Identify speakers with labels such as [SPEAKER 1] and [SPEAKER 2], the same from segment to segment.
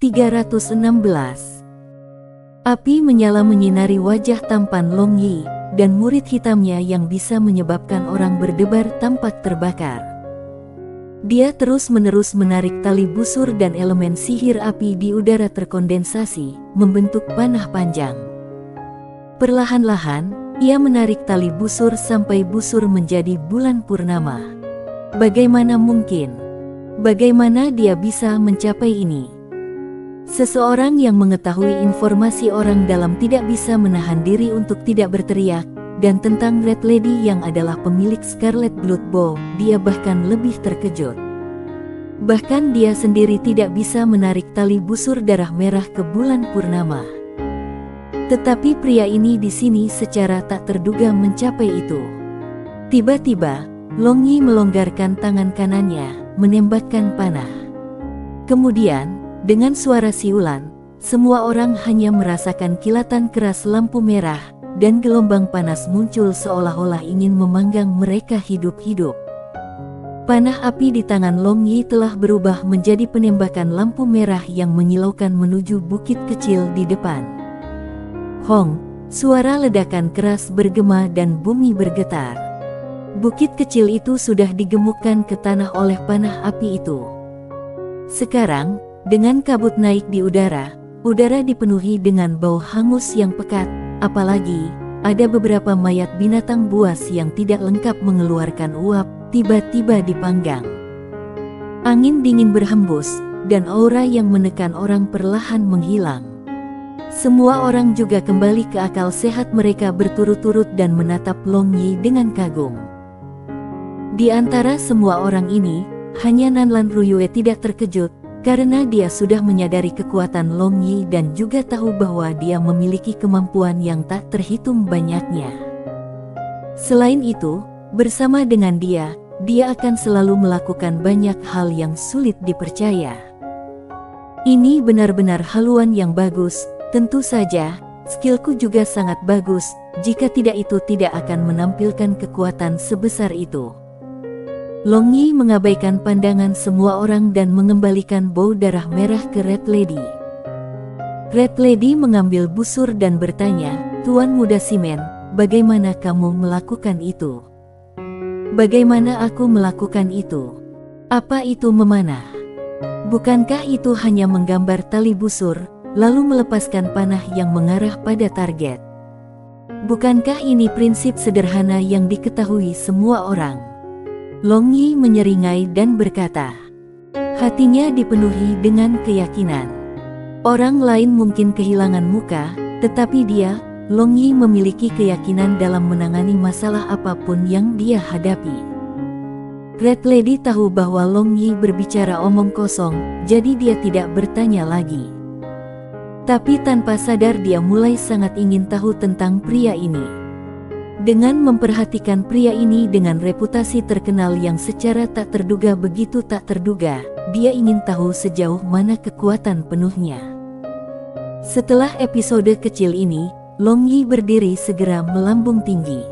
[SPEAKER 1] 316. Api menyala menyinari wajah tampan Long Yi, dan murid hitamnya yang bisa menyebabkan orang berdebar tampak terbakar. Dia terus-menerus menarik tali busur dan elemen sihir api di udara terkondensasi, membentuk panah panjang. Perlahan-lahan, ia menarik tali busur sampai busur menjadi bulan purnama. Bagaimana mungkin? Bagaimana dia bisa mencapai ini? Seseorang yang mengetahui informasi orang dalam tidak bisa menahan diri untuk tidak berteriak, dan tentang Red Lady yang adalah pemilik Scarlet Blood Bow, dia bahkan lebih terkejut. Bahkan dia sendiri tidak bisa menarik tali busur darah merah ke bulan purnama. Tetapi pria ini di sini secara tak terduga mencapai itu. Tiba-tiba, Long Yi melonggarkan tangan kanannya, menembakkan panah. Kemudian, dengan suara siulan, semua orang hanya merasakan kilatan keras lampu merah, dan gelombang panas muncul seolah-olah ingin memanggang mereka hidup-hidup. Panah api di tangan Long Yi telah berubah menjadi penembakan lampu merah yang menyilaukan menuju bukit kecil di depan. Hong, suara ledakan keras bergema dan bumi bergetar. Bukit kecil itu sudah digemukkan ke tanah oleh panah api itu. Sekarang, dengan kabut naik di udara dipenuhi dengan bau hangus yang pekat, apalagi ada beberapa mayat binatang buas yang tidak lengkap mengeluarkan uap, tiba-tiba dipanggang. Angin dingin berhembus, dan aura yang menekan orang perlahan menghilang. Semua orang juga kembali ke akal sehat mereka berturut-turut dan menatap Long Yi dengan kagum. Di antara semua orang ini, hanya Nanlan Ruyue tidak terkejut, karena dia sudah menyadari kekuatan Long Yi dan juga tahu bahwa dia memiliki kemampuan yang tak terhitung banyaknya. Selain itu, bersama dengan dia akan selalu melakukan banyak hal yang sulit dipercaya. Ini benar-benar haluan yang bagus, tentu saja, skillku juga sangat bagus, jika tidak itu tidak akan menampilkan kekuatan sebesar itu. Long Yi mengabaikan pandangan semua orang dan mengembalikan bau darah merah ke Red Lady. Red Lady mengambil busur dan bertanya, "Tuan Muda Simen, bagaimana kamu melakukan itu? Bagaimana aku melakukan itu? Apa itu memanah? Bukankah itu hanya menggambar tali busur, lalu melepaskan panah yang mengarah pada target? Bukankah ini prinsip sederhana yang diketahui semua orang?" Long Yi menyeringai dan berkata. Hatinya dipenuhi dengan keyakinan. Orang lain mungkin kehilangan muka, tetapi dia, Long Yi memiliki keyakinan dalam menangani masalah apapun yang dia hadapi. Red Lady tahu bahwa Long Yi berbicara omong kosong, jadi dia tidak bertanya lagi. Tapi tanpa sadar dia mulai sangat ingin tahu tentang pria ini. Dengan memperhatikan pria ini dengan reputasi terkenal yang secara tak terduga begitu tak terduga, dia ingin tahu sejauh mana kekuatan penuhnya. Setelah episode kecil ini, Long Yi berdiri segera melambung tinggi.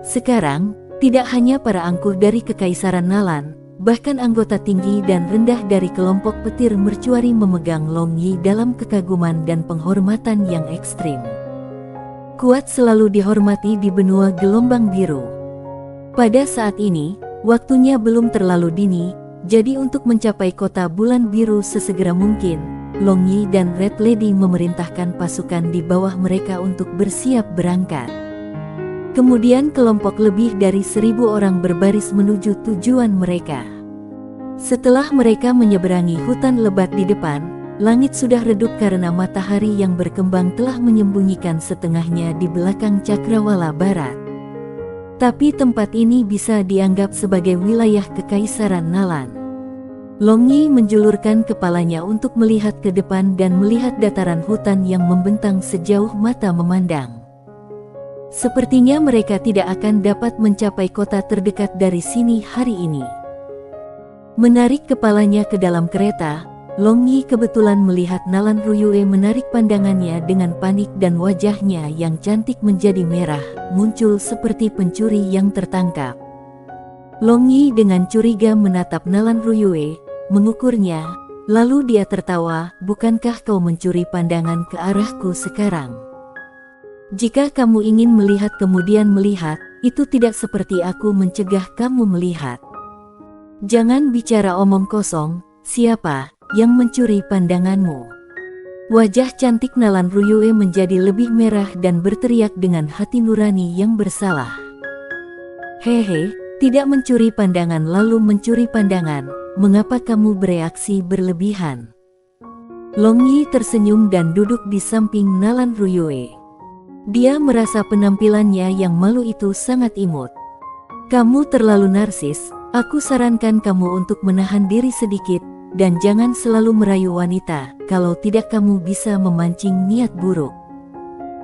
[SPEAKER 1] Sekarang, tidak hanya para angkuh dari Kekaisaran Nalan, bahkan anggota tinggi dan rendah dari kelompok petir mercuari memegang Long Yi dalam kekaguman dan penghormatan yang ekstrim. Kuat selalu dihormati di benua gelombang biru. Pada saat ini, waktunya belum terlalu dini, jadi untuk mencapai kota bulan biru sesegera mungkin, Long Yi dan Red Lady memerintahkan pasukan di bawah mereka untuk bersiap berangkat. Kemudian kelompok lebih dari 1.000 orang berbaris menuju tujuan mereka. Setelah mereka menyeberangi hutan lebat di depan, langit sudah redup karena matahari yang berkembang telah menyembunyikan setengahnya di belakang Cakrawala Barat. Tapi tempat ini bisa dianggap sebagai wilayah Kekaisaran Nalan. Long Yi menjulurkan kepalanya untuk melihat ke depan dan melihat dataran hutan yang membentang sejauh mata memandang. Sepertinya mereka tidak akan dapat mencapai kota terdekat dari sini hari ini. Menarik kepalanya ke dalam kereta, Long Yi kebetulan melihat Nalan Ruyue menarik pandangannya dengan panik dan wajahnya yang cantik menjadi merah, muncul seperti pencuri yang tertangkap. Long Yi dengan curiga menatap Nalan Ruyue, mengukurnya, Lalu dia tertawa, bukankah kau mencuri pandangan ke arahku sekarang? Jika kamu ingin melihat kemudian melihat, itu tidak seperti aku mencegah kamu melihat. Jangan bicara omong kosong, siapa yang mencuri pandanganmu? Wajah cantik Nalan Ruyue menjadi lebih merah dan berteriak dengan hati nurani yang bersalah. Hehe, tidak mencuri pandangan lalu mencuri pandangan, mengapa kamu bereaksi berlebihan? Long Yi tersenyum dan duduk di samping Nalan Ruyue. Dia merasa penampilannya yang malu itu sangat imut. Kamu terlalu narsis, aku sarankan kamu untuk menahan diri sedikit, dan jangan selalu merayu wanita, kalau tidak kamu bisa memancing niat buruk.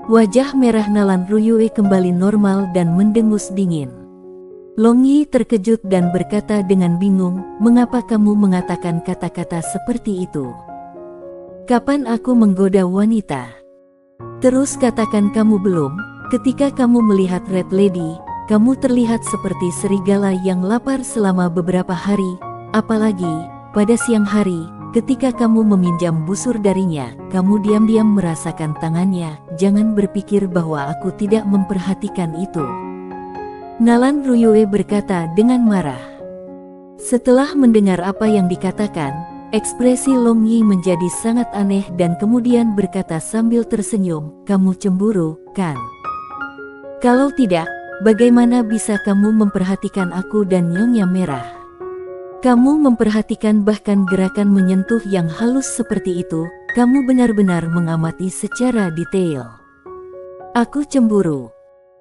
[SPEAKER 1] Wajah merah Nalan Ruyue kembali normal dan mendengus dingin. Long Yi terkejut dan berkata dengan bingung, mengapa kamu mengatakan kata-kata seperti itu? Kapan aku menggoda wanita? Terus katakan kamu belum, ketika kamu melihat Red Lady, kamu terlihat seperti serigala yang lapar selama beberapa hari, apalagi, pada siang hari, ketika kamu meminjam busur darinya, kamu diam-diam merasakan tangannya, jangan berpikir bahwa aku tidak memperhatikan itu. Nalan Ruyue berkata dengan marah. Setelah mendengar apa yang dikatakan, ekspresi Long Yi menjadi sangat aneh dan kemudian berkata sambil tersenyum, kamu cemburu, kan? Kalau tidak, bagaimana bisa kamu memperhatikan aku dan Nyonya Merah? Kamu memperhatikan bahkan gerakan menyentuh yang halus seperti itu, kamu benar-benar mengamati secara detail. Aku cemburu.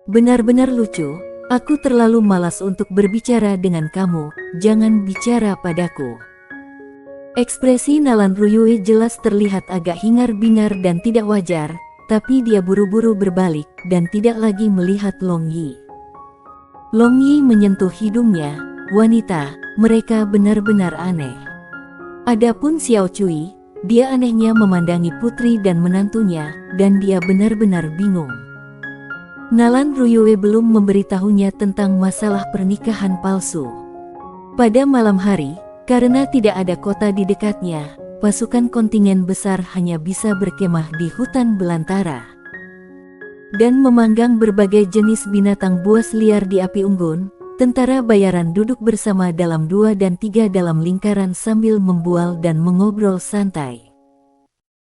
[SPEAKER 1] Benar-benar lucu, aku terlalu malas untuk berbicara dengan kamu, jangan bicara padaku. Ekspresi Nalan Ruyue jelas terlihat agak hingar-bingar dan tidak wajar, tapi dia buru-buru berbalik dan tidak lagi melihat Long Yi. Long Yi menyentuh hidungnya, wanita, mereka benar-benar aneh. Adapun Xiao Cui, dia anehnya memandangi putri dan menantunya, dan dia benar-benar bingung. Nalan Ruyue belum memberitahunya tentang masalah pernikahan palsu. Pada malam hari, karena tidak ada kota di dekatnya, pasukan kontingen besar hanya bisa berkemah di hutan belantara dan memanggang berbagai jenis binatang buas liar di api unggun. Tentara bayaran duduk bersama dalam 2 dan 3 dalam lingkaran sambil membual dan mengobrol santai.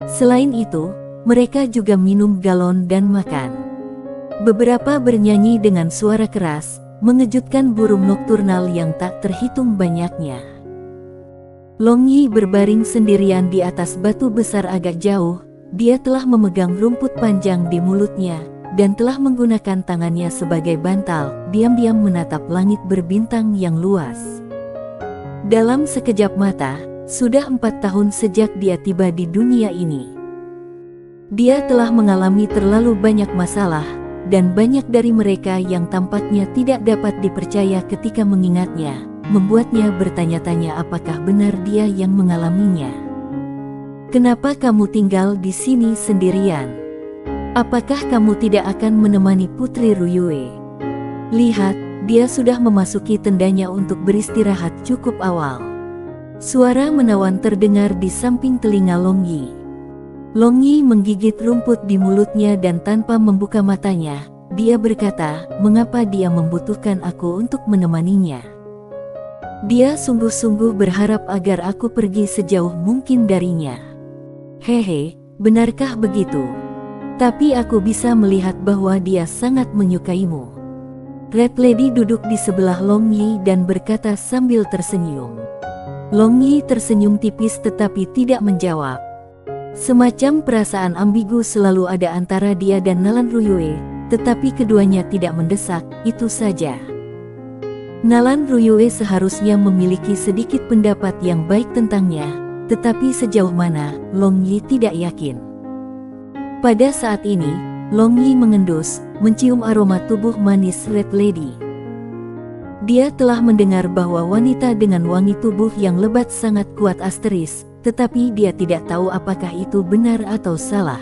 [SPEAKER 1] Selain itu, mereka juga minum galon dan makan. Beberapa bernyanyi dengan suara keras, mengejutkan burung nokturnal yang tak terhitung banyaknya. Long Yi berbaring sendirian di atas batu besar agak jauh, dia telah memegang rumput panjang di mulutnya, dan telah menggunakan tangannya sebagai bantal, diam-diam menatap langit berbintang yang luas. Dalam sekejap mata, sudah 4 tahun sejak dia tiba di dunia ini. Dia telah mengalami terlalu banyak masalah, dan banyak dari mereka yang tampaknya tidak dapat dipercaya ketika mengingatnya, membuatnya bertanya-tanya apakah benar dia yang mengalaminya. Kenapa kamu tinggal di sini sendirian? Apakah kamu tidak akan menemani Putri Ruyue? Lihat, dia sudah memasuki tendanya untuk beristirahat cukup awal. Suara menawan terdengar di samping telinga Long Yi. Long Yi menggigit rumput di mulutnya dan tanpa membuka matanya, dia berkata, mengapa dia membutuhkan aku untuk menemaninya? Dia sungguh-sungguh berharap agar aku pergi sejauh mungkin darinya. Hehe, benarkah begitu? Tapi aku bisa melihat bahwa dia sangat menyukaimu. Red Lady duduk di sebelah Long Yi dan berkata sambil tersenyum. Long Yi tersenyum tipis tetapi tidak menjawab. Semacam perasaan ambigu selalu ada antara dia dan Nalan Ruyue, tetapi keduanya tidak mendesak, itu saja. Nalan Ruyue seharusnya memiliki sedikit pendapat yang baik tentangnya, tetapi sejauh mana, Long Yi tidak yakin. Pada saat ini, Long Yi mengendus, mencium aroma tubuh manis Red Lady. Dia telah mendengar bahwa wanita dengan wangi tubuh yang lebat sangat kuat asteris, tetapi dia tidak tahu apakah itu benar atau salah.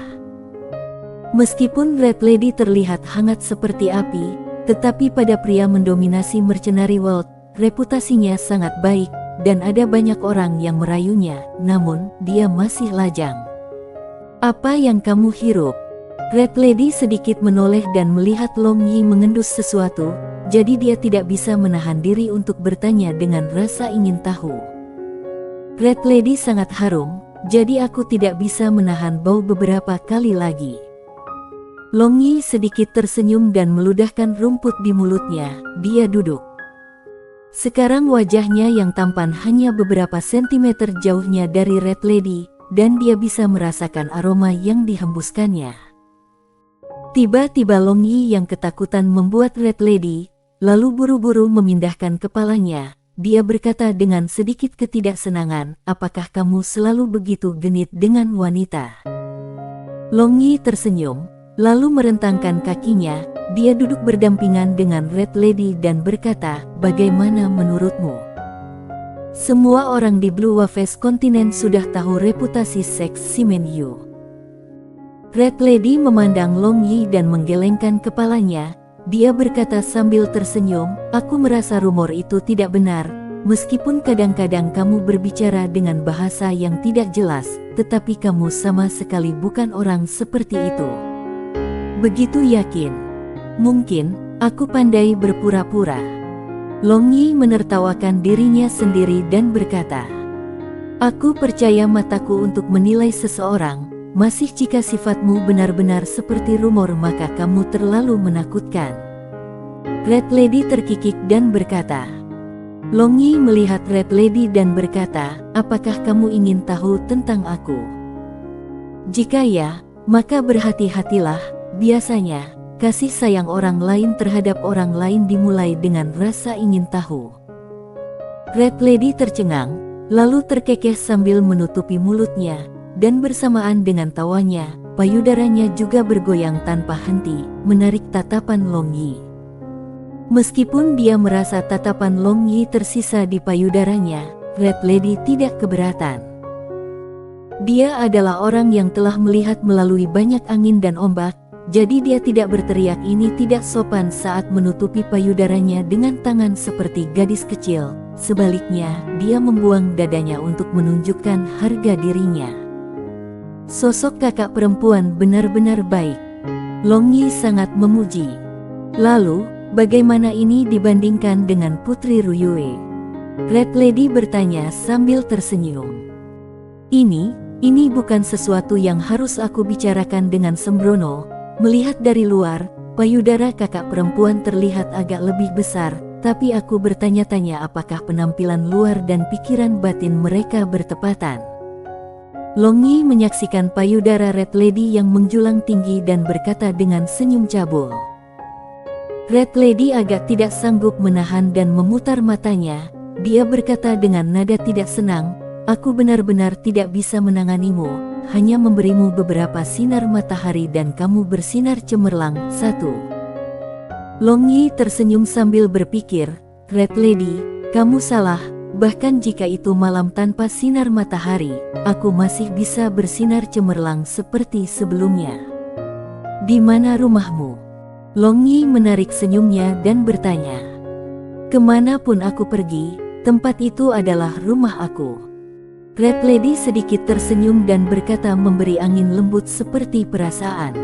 [SPEAKER 1] Meskipun Red Lady terlihat hangat seperti api, tetapi pada pria mendominasi Mercenary World, reputasinya sangat baik, dan ada banyak orang yang merayunya, namun dia masih lajang. Apa yang kamu hirup? Red Lady sedikit menoleh dan melihat Long Yi mengendus sesuatu, jadi dia tidak bisa menahan diri untuk bertanya dengan rasa ingin tahu. Red Lady sangat harum, jadi aku tidak bisa menahan bau beberapa kali lagi. Long Yi sedikit tersenyum dan meludahkan rumput di mulutnya. Dia duduk. Sekarang wajahnya yang tampan hanya beberapa sentimeter jauhnya dari Red Lady, dan dia bisa merasakan aroma yang dihembuskannya. Tiba-tiba Long Yi yang ketakutan membuat Red Lady, lalu buru-buru memindahkan kepalanya. Dia berkata dengan sedikit ketidaksenangan, apakah kamu selalu begitu genit dengan wanita? Long Yi tersenyum, lalu merentangkan kakinya. Dia duduk berdampingan dengan Red Lady dan berkata, bagaimana menurutmu? Semua orang di Blue Waves Continent sudah tahu reputasi seks si Menyu. Red Lady memandang Long Yi dan menggelengkan kepalanya. Dia berkata sambil tersenyum, aku merasa rumor itu tidak benar, meskipun kadang-kadang kamu berbicara dengan bahasa yang tidak jelas, tetapi kamu sama sekali bukan orang seperti itu. Begitu yakin? Mungkin, aku pandai berpura-pura. Long Yi menertawakan dirinya sendiri dan berkata, aku percaya mataku untuk menilai seseorang. Masih jika sifatmu benar-benar seperti rumor maka kamu terlalu menakutkan. Red Lady terkikik dan berkata. Long Yi melihat Red Lady dan berkata, apakah kamu ingin tahu tentang aku? Jika ya, maka berhati-hatilah. Biasanya, kasih sayang orang lain terhadap orang lain dimulai dengan rasa ingin tahu. Red Lady tercengang, lalu terkekeh sambil menutupi mulutnya. Dan bersamaan dengan tawanya, payudaranya juga bergoyang tanpa henti, menarik tatapan Long Yi. Meskipun dia merasa tatapan Long Yi tersisa di payudaranya, Red Lady tidak keberatan. Dia adalah orang yang telah melihat melalui banyak angin dan ombak, jadi dia tidak berteriak ini tidak sopan saat menutupi payudaranya dengan tangan seperti gadis kecil. Sebaliknya, dia membuang dadanya untuk menunjukkan harga dirinya. Sosok kakak perempuan benar-benar baik. Long Yi sangat memuji. Lalu, bagaimana ini dibandingkan dengan Putri Ruyue? Red Lady bertanya sambil tersenyum. Ini bukan sesuatu yang harus aku bicarakan dengan sembrono. Melihat dari luar, payudara kakak perempuan terlihat agak lebih besar, tapi aku bertanya-tanya apakah penampilan luar dan pikiran batin mereka bertepatan. Long Yi menyaksikan payudara Red Lady yang menjulang tinggi dan berkata dengan senyum cabul. Red Lady agak tidak sanggup menahan dan memutar matanya. Dia berkata dengan nada tidak senang, aku benar-benar tidak bisa menanganimu, hanya memberimu beberapa sinar matahari dan kamu bersinar cemerlang. 1. Long Yi tersenyum sambil berpikir, Red Lady, kamu salah. Bahkan jika itu malam tanpa sinar matahari, aku masih bisa bersinar cemerlang seperti sebelumnya. Di mana rumahmu? Long Yi menarik senyumnya dan bertanya. Kemanapun aku pergi, tempat itu adalah rumah aku. Red Lady sedikit tersenyum dan berkata memberi angin lembut seperti perasaan.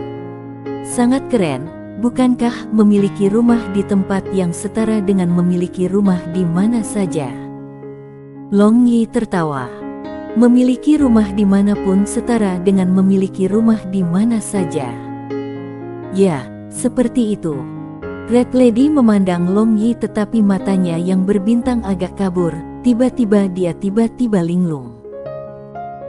[SPEAKER 1] Sangat keren, bukankah memiliki rumah di tempat yang setara dengan memiliki rumah di mana saja? Long Yi tertawa. Memiliki rumah dimanapun setara dengan memiliki rumah di mana saja. Ya, seperti itu. Red Lady memandang Long Yi tetapi matanya yang berbintang agak kabur. Tiba-tiba dia tiba-tiba linglung.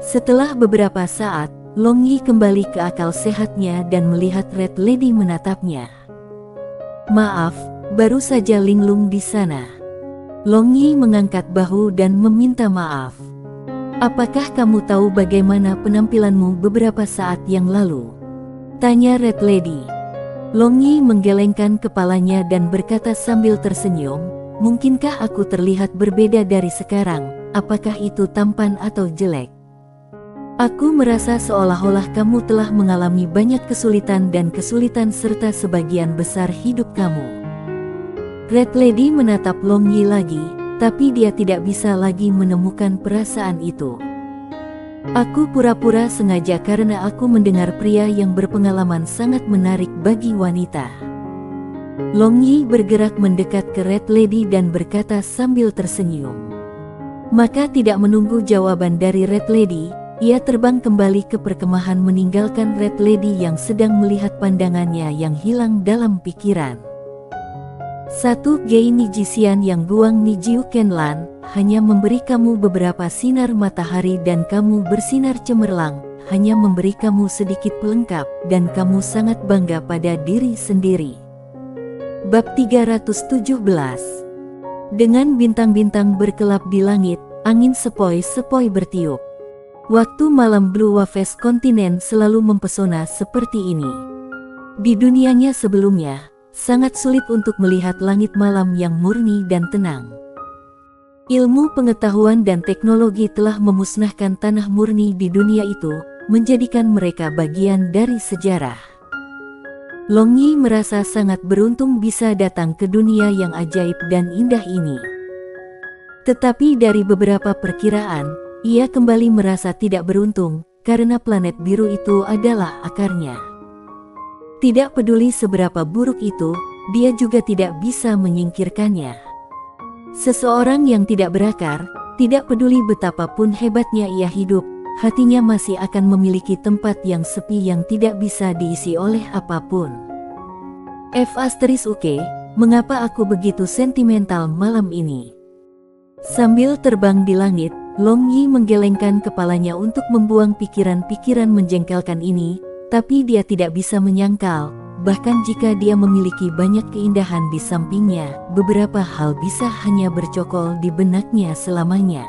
[SPEAKER 1] Setelah beberapa saat, Long Yi kembali ke akal sehatnya dan melihat Red Lady menatapnya. Maaf, baru saja linglung di sana. Long Yi mengangkat bahu dan meminta maaf. Apakah kamu tahu bagaimana penampilanmu beberapa saat yang lalu? Tanya Red Lady. Long Yi menggelengkan kepalanya dan berkata sambil tersenyum, mungkinkah aku terlihat berbeda dari sekarang? Apakah itu tampan atau jelek? Aku merasa seolah-olah kamu telah mengalami banyak kesulitan dan kesulitan serta sebagian besar hidup kamu. Red Lady menatap Long Yi lagi, tapi dia tidak bisa lagi menemukan perasaan itu. Aku pura-pura sengaja karena aku mendengar pria yang berpengalaman sangat menarik bagi wanita. Long Yi bergerak mendekat ke Red Lady dan berkata sambil tersenyum. Maka tidak menunggu jawaban dari Red Lady, ia terbang kembali ke perkemahan meninggalkan Red Lady yang sedang melihat pandangannya yang hilang dalam pikiran. Satu Gei Nijisian yang Guang Nijiu Kenlan, hanya memberi kamu beberapa sinar matahari dan kamu bersinar cemerlang, hanya memberi kamu sedikit pelengkap dan kamu sangat bangga pada diri sendiri. Bab 317. Dengan bintang-bintang berkelap di langit, angin sepoi-sepoi bertiup. Waktu malam Blue Waves kontinen selalu mempesona seperti ini. Di dunianya sebelumnya, sangat sulit untuk melihat langit malam yang murni dan tenang. Ilmu pengetahuan dan teknologi telah memusnahkan tanah murni di dunia itu, menjadikan mereka bagian dari sejarah. Long Yi merasa sangat beruntung bisa datang ke dunia yang ajaib dan indah ini. Tetapi dari beberapa perkiraan, ia kembali merasa tidak beruntung, karena planet biru itu adalah akarnya. Tidak peduli seberapa buruk itu, dia juga tidak bisa menyingkirkannya. Seseorang yang tidak berakar, tidak peduli betapapun hebatnya ia hidup, hatinya masih akan memiliki tempat yang sepi yang tidak bisa diisi oleh apapun. F*UK, mengapa aku begitu sentimental malam ini? Sambil terbang di langit, Long Yi menggelengkan kepalanya untuk membuang pikiran-pikiran menjengkelkan ini, tapi dia tidak bisa menyangkal, bahkan jika dia memiliki banyak keindahan di sampingnya, beberapa hal bisa hanya bercokol di benaknya selamanya.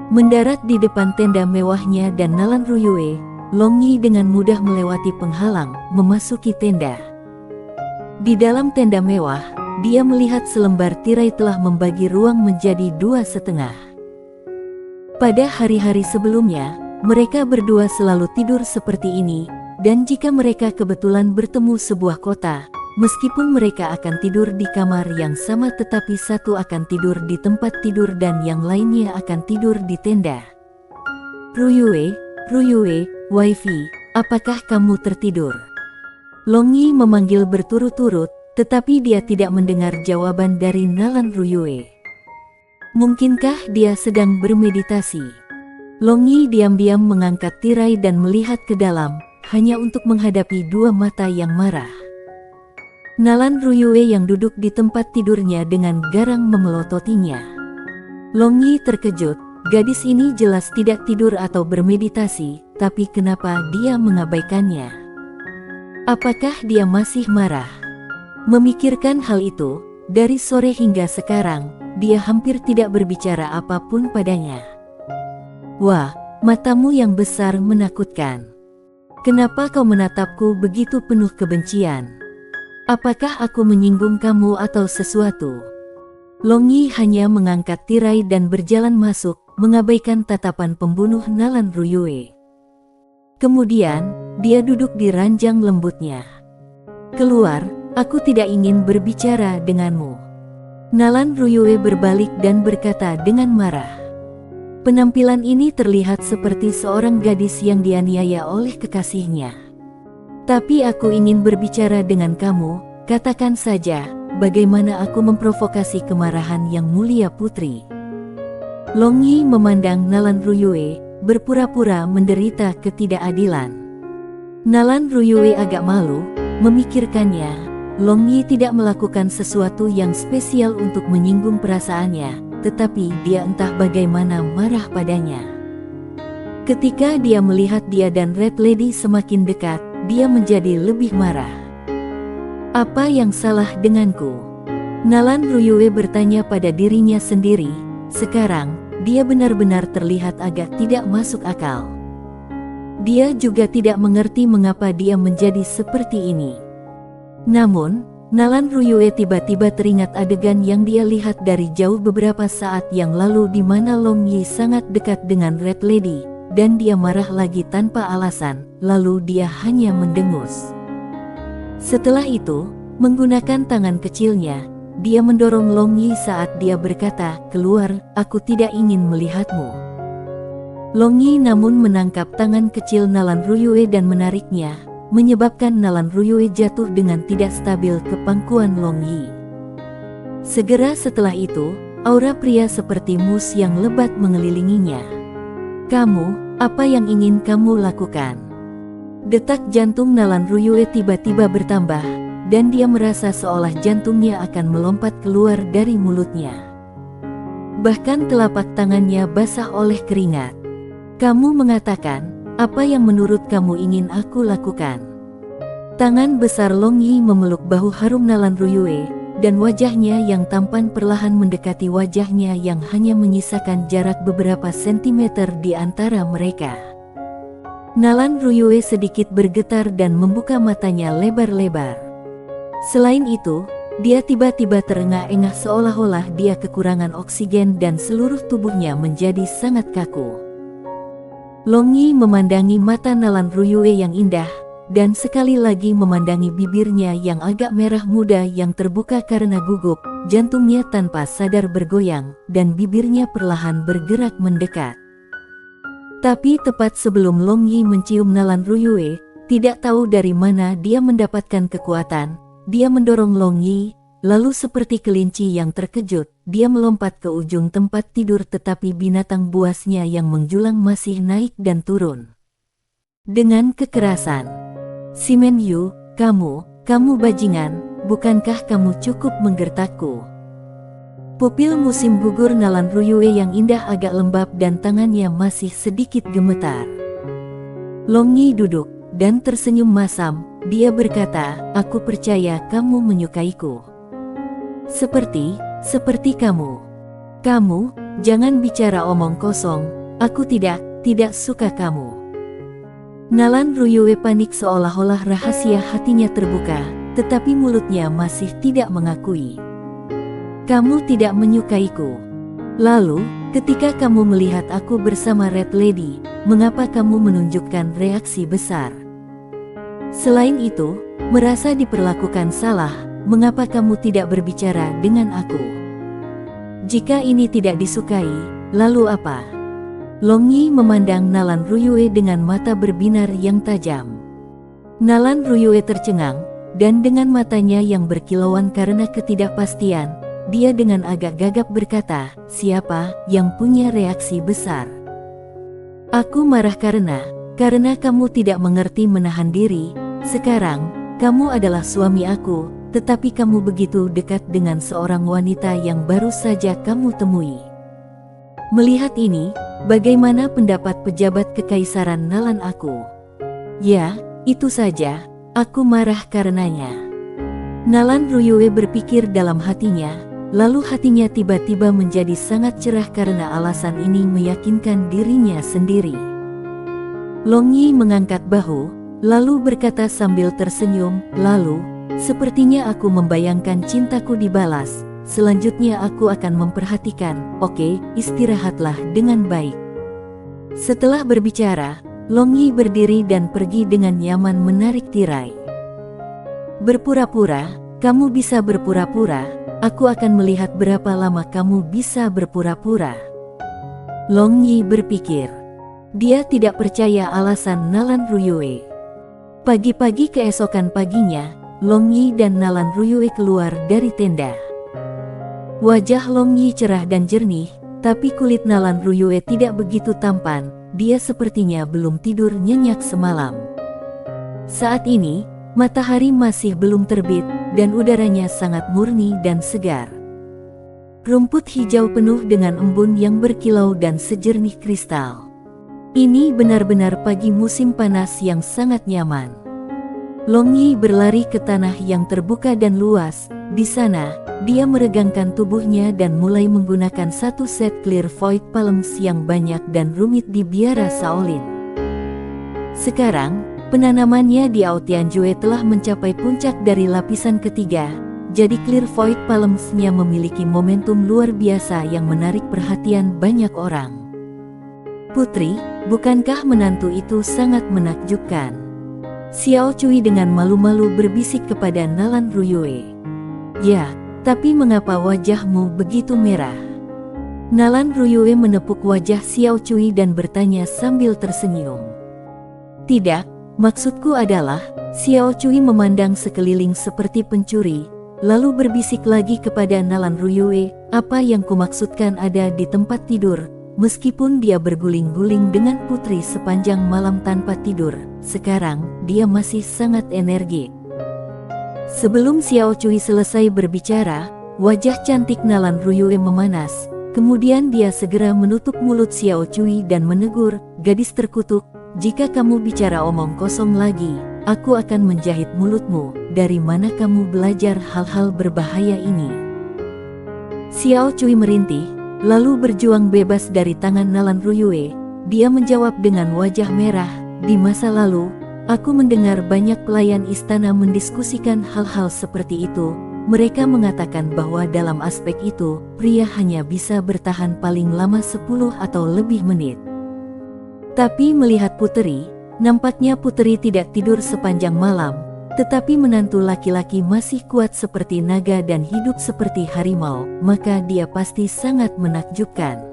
[SPEAKER 1] Mendarat di depan tenda mewahnya dan Nalan Ruyue, Long Yi dengan mudah melewati penghalang, memasuki tenda. Di dalam tenda mewah, dia melihat selembar tirai telah membagi ruang menjadi 2,5. Pada hari-hari sebelumnya, mereka berdua selalu tidur seperti ini, dan jika mereka kebetulan bertemu sebuah kota, meskipun mereka akan tidur di kamar yang sama tetapi satu akan tidur di tempat tidur dan yang lainnya akan tidur di tenda. Ruyue, Waifi, apakah kamu tertidur? Long Yi memanggil berturut-turut, tetapi dia tidak mendengar jawaban dari Nalan Ruyue. Mungkinkah dia sedang bermeditasi? Long Yi diam-diam mengangkat tirai dan melihat ke dalam, hanya untuk menghadapi dua mata yang marah. Nalan Ruyue yang duduk di tempat tidurnya dengan garang memelototinya. Long Yi terkejut, gadis ini jelas tidak tidur atau bermeditasi, tapi kenapa dia mengabaikannya? Apakah dia masih marah? Memikirkan hal itu, dari sore hingga sekarang, dia hampir tidak berbicara apapun padanya. Wah, matamu yang besar menakutkan. Kenapa kau menatapku begitu penuh kebencian? Apakah aku menyinggung kamu atau sesuatu? Long Yi hanya mengangkat tirai dan berjalan masuk, mengabaikan tatapan pembunuh Nalan Ruyue. Kemudian, dia duduk di ranjang lembutnya. Keluar, aku tidak ingin berbicara denganmu. Nalan Ruyue berbalik dan berkata dengan marah. Penampilan ini terlihat seperti seorang gadis yang dianiaya oleh kekasihnya. Tapi aku ingin berbicara dengan kamu, katakan saja, bagaimana aku memprovokasi kemarahan yang mulia putri. Long Yi memandang Nalan Ruyue, berpura-pura menderita ketidakadilan. Nalan Ruyue agak malu, memikirkannya, Long Yi tidak melakukan sesuatu yang spesial untuk menyinggung perasaannya, tetapi dia entah bagaimana marah padanya. Ketika dia melihat dia dan Red Lady semakin dekat, dia menjadi lebih marah. Apa yang salah denganku? Nalan Ruyue bertanya pada dirinya sendiri. Sekarang, dia benar-benar terlihat agak tidak masuk akal. Dia juga tidak mengerti mengapa dia menjadi seperti ini. Namun, Nalan Ruyue tiba-tiba teringat adegan yang dia lihat dari jauh beberapa saat yang lalu di mana Long Yi sangat dekat dengan Red Lady, dan dia marah lagi tanpa alasan, lalu dia hanya mendengus. Setelah itu, menggunakan tangan kecilnya, dia mendorong Long Yi saat dia berkata, "Keluar, aku tidak ingin melihatmu." Long Yi namun menangkap tangan kecil Nalan Ruyue dan menariknya, menyebabkan Nalan Ruyue jatuh dengan tidak stabil ke pangkuan Long Yi. Segera setelah itu, aura pria seperti mus yang lebat mengelilinginya. "Kamu, apa yang ingin kamu lakukan?" Detak jantung Nalan Ruyue tiba-tiba bertambah, dan dia merasa seolah jantungnya akan melompat keluar dari mulutnya. Bahkan telapak tangannya basah oleh keringat. "Kamu mengatakan, apa yang menurut kamu ingin aku lakukan?" Tangan besar Long Yi memeluk bahu harum Nalan Ruyue, dan wajahnya yang tampan perlahan mendekati wajahnya yang hanya menyisakan jarak beberapa sentimeter di antara mereka. Nalan Ruyue sedikit bergetar dan membuka matanya lebar-lebar. Selain itu, dia tiba-tiba terengah-engah seolah-olah dia kekurangan oksigen dan seluruh tubuhnya menjadi sangat kaku. Long Yi memandangi mata Nalan Ruyue yang indah, dan sekali lagi memandangi bibirnya yang agak merah muda yang terbuka karena gugup, jantungnya tanpa sadar bergoyang, dan bibirnya perlahan bergerak mendekat. Tapi tepat sebelum Long Yi mencium Nalan Ruyue, tidak tahu dari mana dia mendapatkan kekuatan, dia mendorong Long Yi, lalu seperti kelinci yang terkejut, dia melompat ke ujung tempat tidur tetapi binatang buasnya yang menjulang masih naik dan turun. Dengan kekerasan, "Simen Yu, kamu bajingan, bukankah kamu cukup menggertakku?" Pupil musim gugur Nalan Ruyue yang indah agak lembab dan tangannya masih sedikit gemetar. Long Yi duduk, dan tersenyum masam, dia berkata, "Aku percaya kamu menyukaiku. Seperti kamu. Kamu, jangan bicara omong kosong, aku tidak suka kamu." Nalan Ruyue panik seolah-olah rahasia hatinya terbuka, tetapi mulutnya masih tidak mengakui. "Kamu tidak menyukaiku. Lalu, ketika kamu melihat aku bersama Red Lady, mengapa kamu menunjukkan reaksi besar? Selain itu, merasa diperlakukan salah, mengapa kamu tidak berbicara dengan aku? Jika ini tidak disukai, lalu apa?" Long Yi memandang Nalan Ruyue dengan mata berbinar yang tajam. Nalan Ruyue tercengang, dan dengan matanya yang berkilauan karena ketidakpastian, dia dengan agak gagap berkata, "Siapa yang punya reaksi besar? Aku marah karena kamu tidak mengerti menahan diri. Sekarang, kamu adalah suami aku, tetapi kamu begitu dekat dengan seorang wanita yang baru saja kamu temui. Melihat ini, bagaimana pendapat pejabat kekaisaran Nalan aku?" "Ya, itu saja, aku marah karenanya." Nalan Ruyue berpikir dalam hatinya, lalu hatinya tiba-tiba menjadi sangat cerah karena alasan ini meyakinkan dirinya sendiri. Long Yi mengangkat bahu, lalu berkata sambil tersenyum, "Lalu, sepertinya aku membayangkan cintaku dibalas. Selanjutnya aku akan memperhatikan. Oke, istirahatlah dengan baik." Setelah berbicara, Long Yi berdiri dan pergi dengan nyaman menarik tirai. "Berpura-pura, kamu bisa berpura-pura. Aku akan melihat berapa lama kamu bisa berpura-pura." Long Yi berpikir. Dia tidak percaya alasan Nalan Ruyue. Pagi-pagi keesokan paginya, Long Yi dan Nalan Ruyue keluar dari tenda. Wajah Long Yi cerah dan jernih, tapi kulit Nalan Ruyue tidak begitu tampan, dia sepertinya belum tidur nyenyak semalam. Saat ini, matahari masih belum terbit, dan udaranya sangat murni dan segar. Rumput hijau penuh dengan embun yang berkilau dan sejernih kristal. Ini benar-benar pagi musim panas yang sangat nyaman. Long Yi berlari ke tanah yang terbuka dan luas. Di sana, dia meregangkan tubuhnya dan mulai menggunakan satu set clear void palms yang banyak dan rumit di biara Shaolin. Sekarang, penanamannya di Aotianjue telah mencapai puncak dari lapisan ketiga, jadi clear void palms-nya memiliki momentum luar biasa yang menarik perhatian banyak orang. "Putri, bukankah menantu itu sangat menakjubkan?" Xiao Cui dengan malu-malu berbisik kepada Nalan Ruyue. "Ya, Tapi mengapa wajahmu begitu merah? Nalan Ruyue menepuk wajah Xiao Cui dan bertanya sambil tersenyum. Tidak, maksudku adalah, Xiao Cui memandang sekeliling seperti pencuri, lalu berbisik lagi kepada Nalan Ruyue, apa yang kumaksudkan ada di tempat tidur, meskipun dia berguling-guling dengan putri sepanjang malam tanpa tidur, sekarang, dia masih sangat energik. Sebelum Xiao Cui selesai berbicara, wajah cantik Nalan Ruyue memanas. Kemudian dia segera menutup mulut Xiao Cui dan menegur, gadis terkutuk, jika kamu bicara omong kosong lagi, aku akan menjahit mulutmu. Dari mana kamu belajar hal-hal berbahaya ini? Xiao Cui merintih, lalu berjuang bebas dari tangan Nalan Ruyue. Dia menjawab dengan wajah merah, di masa lalu, aku mendengar banyak pelayan istana mendiskusikan hal-hal seperti itu. Mereka mengatakan bahwa dalam aspek itu, pria hanya bisa bertahan paling lama 10 atau lebih menit. Tapi melihat puteri, nampaknya puteri tidak tidur sepanjang malam, tetapi menantu laki-laki masih kuat seperti naga dan hidup seperti harimau, maka dia pasti sangat menakjubkan.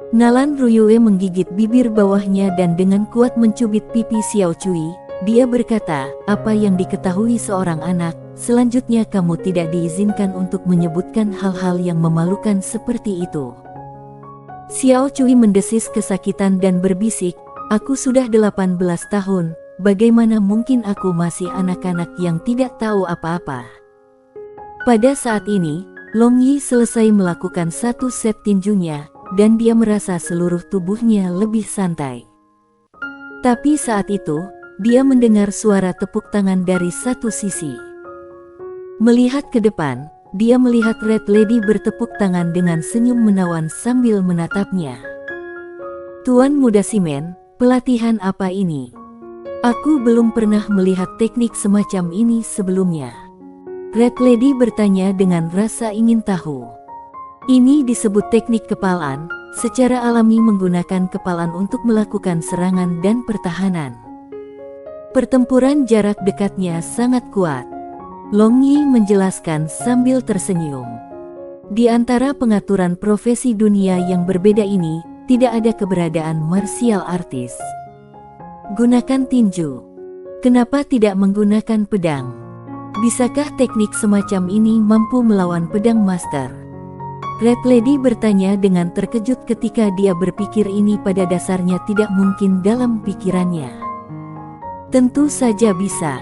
[SPEAKER 1] Nalan Ruyue menggigit bibir bawahnya dan dengan kuat mencubit pipi Xiao Cui. Dia berkata, apa yang diketahui seorang anak, selanjutnya kamu tidak diizinkan untuk menyebutkan hal-hal yang memalukan seperti itu. Xiao Cui mendesis kesakitan dan berbisik, aku sudah 18 tahun, bagaimana mungkin aku masih anak-anak yang tidak tahu apa-apa. Pada saat ini, Long Yi selesai melakukan satu set tinjunya, dan dia merasa seluruh tubuhnya lebih santai. Tapi saat itu, dia mendengar suara tepuk tangan dari satu sisi. Melihat ke depan, dia melihat Red Lady bertepuk tangan dengan senyum menawan sambil menatapnya. Tuan Muda Simen, pelatihan apa ini? Aku belum pernah melihat teknik semacam ini sebelumnya. Red Lady bertanya dengan rasa ingin tahu. Ini disebut teknik kepalan, secara alami menggunakan kepalan untuk melakukan serangan dan pertahanan. Pertempuran jarak dekatnya sangat kuat. Long Yi menjelaskan sambil tersenyum. Di antara pengaturan profesi dunia yang berbeda ini, tidak ada keberadaan martial artis. Gunakan tinju. Kenapa tidak menggunakan pedang? Bisakah teknik semacam ini mampu melawan pedang master? Red Lady bertanya dengan terkejut ketika dia berpikir ini pada dasarnya tidak mungkin dalam pikirannya. Tentu saja bisa.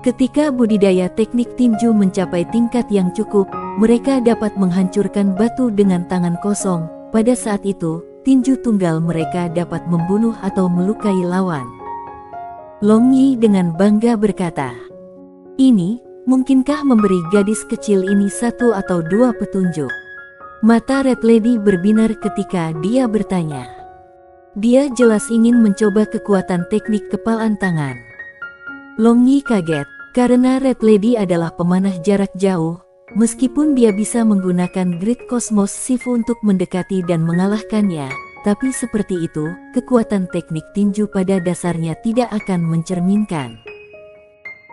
[SPEAKER 1] Ketika budidaya teknik tinju mencapai tingkat yang cukup, mereka dapat menghancurkan batu dengan tangan kosong. Pada saat itu, tinju tunggal mereka dapat membunuh atau melukai lawan. Long Yi dengan bangga berkata, ini, mungkinkah memberi gadis kecil ini 1 atau 2 petunjuk? Mata Red Lady berbinar ketika dia bertanya. Dia jelas ingin mencoba kekuatan teknik kepalan tangan. Long Yi kaget, karena Red Lady adalah pemanah jarak jauh, meskipun dia bisa menggunakan Great Cosmos Shifu untuk mendekati dan mengalahkannya, tapi seperti itu, kekuatan teknik tinju pada dasarnya tidak akan mencerminkan.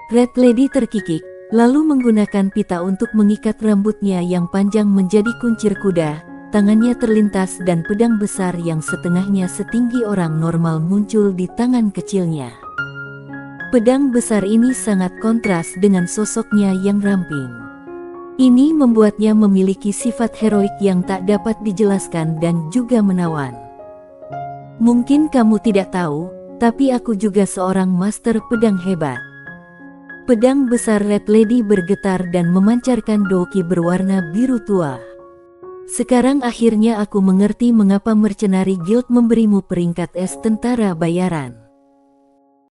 [SPEAKER 1] Red Lady terkikik, lalu menggunakan pita untuk mengikat rambutnya yang panjang menjadi kuncir kuda. Tangannya terlintas dan pedang besar yang setengahnya setinggi orang normal muncul di tangan kecilnya. Pedang besar ini sangat kontras dengan sosoknya yang ramping. Ini membuatnya memiliki sifat heroik yang tak dapat dijelaskan dan juga menawan. Mungkin kamu tidak tahu, tapi aku juga seorang master pedang hebat. Pedang besar Red Lady bergetar dan memancarkan doki berwarna biru tua. Sekarang akhirnya aku mengerti mengapa Mercenary Guild memberimu peringkat S tentara bayaran.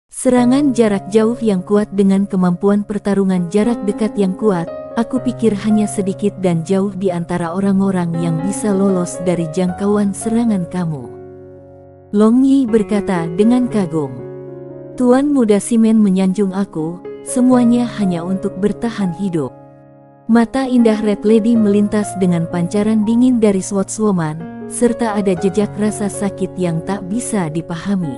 [SPEAKER 1] Serangan jarak jauh yang kuat dengan kemampuan pertarungan jarak dekat yang kuat, aku pikir hanya sedikit dan jauh di antara orang-orang yang bisa lolos dari jangkauan serangan kamu. Long Yi berkata dengan kagum. Tuan Muda Simen menyanjung aku, semuanya hanya untuk bertahan hidup. Mata indah Red Lady melintas dengan pancaran dingin dari swordswoman, serta ada jejak rasa sakit yang tak bisa dipahami.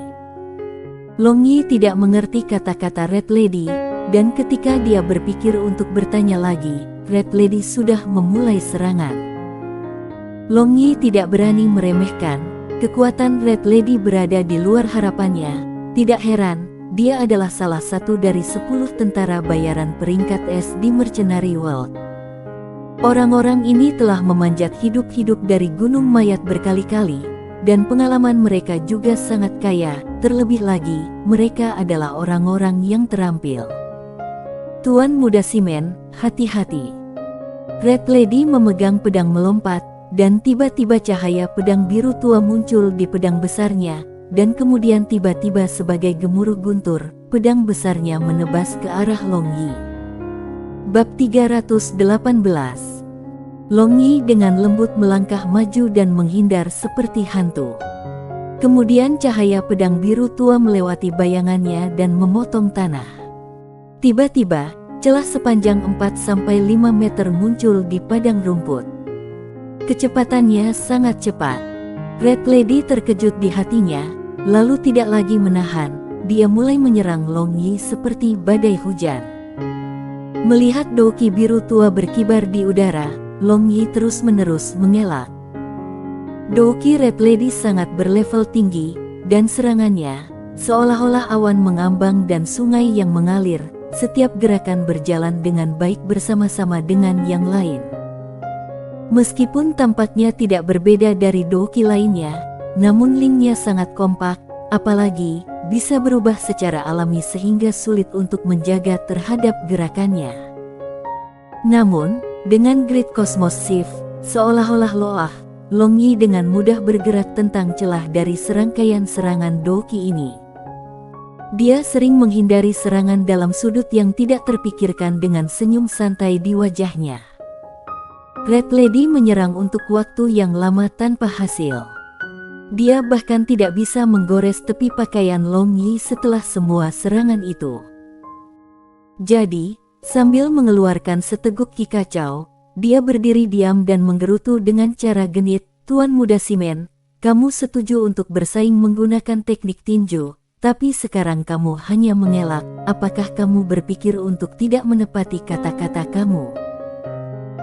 [SPEAKER 1] Long Yi tidak mengerti kata-kata Red Lady, dan ketika dia berpikir untuk bertanya lagi, Red Lady sudah memulai serangan. Long Yi tidak berani meremehkan, kekuatan Red Lady berada di luar harapannya. Tidak heran, dia adalah salah satu dari 10 tentara bayaran peringkat S di Mercenary World. Orang-orang ini telah memanjat hidup-hidup dari gunung mayat berkali-kali, dan pengalaman mereka juga sangat kaya. Terlebih lagi, mereka adalah orang-orang yang terampil. Tuan Muda Simen, hati-hati. Red Lady memegang pedang melompat, dan tiba-tiba cahaya pedang biru tua muncul di pedang besarnya, dan kemudian tiba-tiba sebagai gemuruh guntur, pedang besarnya menebas ke arah Long Yi. Bab 318. Long Yi dengan lembut melangkah maju dan menghindar seperti hantu. Kemudian cahaya pedang biru tua melewati bayangannya dan memotong tanah. Tiba-tiba, celah sepanjang 4-5 meter muncul di padang rumput. Kecepatannya sangat cepat. Red Lady terkejut di hatinya, lalu tidak lagi menahan, dia mulai menyerang Long Yi seperti badai hujan. Melihat douki biru tua berkibar di udara, Long Yi terus-menerus mengelak. Douki Red Lady sangat berlevel tinggi, dan serangannya, seolah-olah awan mengambang dan sungai yang mengalir, setiap gerakan berjalan dengan baik bersama-sama dengan yang lain. Meskipun tampaknya tidak berbeda dari douki lainnya, namun linknya sangat kompak, apalagi bisa berubah secara alami sehingga sulit untuk menjaga terhadap gerakannya. Namun, dengan Great Cosmos Shift, seolah-olah Long Yi dengan mudah bergerak tentang celah dari serangkaian serangan douki ini. Dia sering menghindari serangan dalam sudut yang tidak terpikirkan dengan senyum santai di wajahnya. Red Lady menyerang untuk waktu yang lama tanpa hasil. Dia bahkan tidak bisa menggores tepi pakaian Long Yi setelah semua serangan itu. Jadi, sambil mengeluarkan seteguk ki kacau, dia berdiri diam dan menggerutu dengan cara genit. Tuan Muda Simen, kamu setuju untuk bersaing menggunakan teknik tinju, tapi sekarang kamu hanya mengelak. Apakah kamu berpikir untuk tidak menepati kata-kata kamu?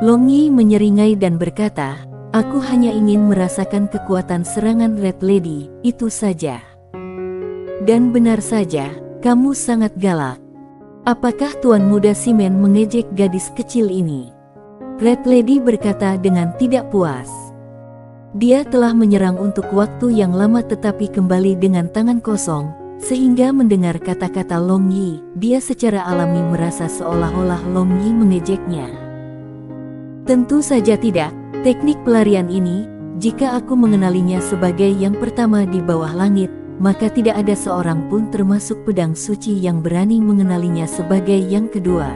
[SPEAKER 1] Long Yi menyeringai dan berkata, aku hanya ingin merasakan kekuatan serangan Red Lady, itu saja. Dan benar saja, kamu sangat galak. Apakah Tuan Muda Simen mengejek gadis kecil ini? Red Lady berkata dengan tidak puas. Dia telah menyerang untuk waktu yang lama tetapi kembali dengan tangan kosong, sehingga mendengar kata-kata Long Yi, dia secara alami merasa seolah-olah Long Yi mengejeknya. Tentu saja tidak. Teknik pelarian ini, jika aku mengenalinya sebagai yang pertama di bawah langit, maka tidak ada seorang pun termasuk pedang suci yang berani mengenalinya sebagai yang kedua.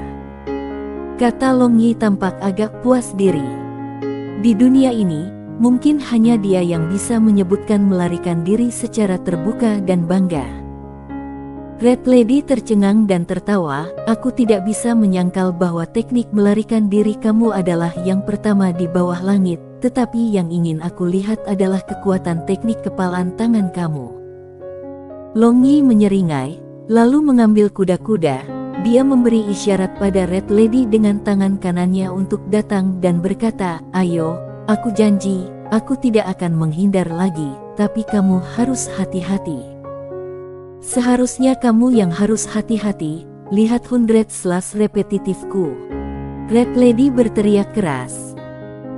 [SPEAKER 1] Kata Long Yi tampak agak puas diri. Di dunia ini, mungkin hanya dia yang bisa menyebutkan melarikan diri secara terbuka dan bangga. Red Lady tercengang dan tertawa, aku tidak bisa menyangkal bahwa teknik melarikan diri kamu adalah yang pertama di bawah langit, tetapi yang ingin aku lihat adalah kekuatan teknik kepalan tangan kamu. Long Yi menyeringai, lalu mengambil kuda-kuda, dia memberi isyarat pada Red Lady dengan tangan kanannya untuk datang dan berkata, ayo, aku janji, aku tidak akan menghindar lagi, tapi kamu harus hati-hati. Seharusnya kamu yang harus hati-hati, lihat 100 slash repetitifku. Red Lady berteriak keras.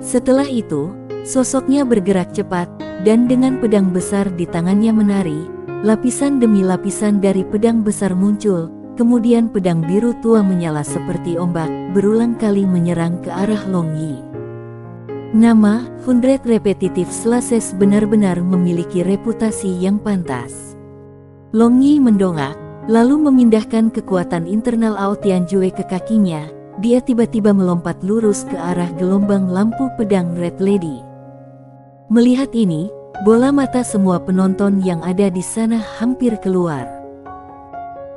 [SPEAKER 1] Setelah itu, sosoknya bergerak cepat, dan dengan pedang besar di tangannya menari, lapisan demi lapisan dari pedang besar muncul, kemudian pedang biru tua menyala seperti ombak, berulang kali menyerang ke arah Long Yi. Nama 100 repetitive slashes benar-benar memiliki reputasi yang pantas. Long Yi mendongak, lalu memindahkan kekuatan internal Ao Tianjue ke kakinya. Dia tiba-tiba melompat lurus ke arah gelombang lampu pedang Red Lady. Melihat ini, bola mata semua penonton yang ada di sana hampir keluar.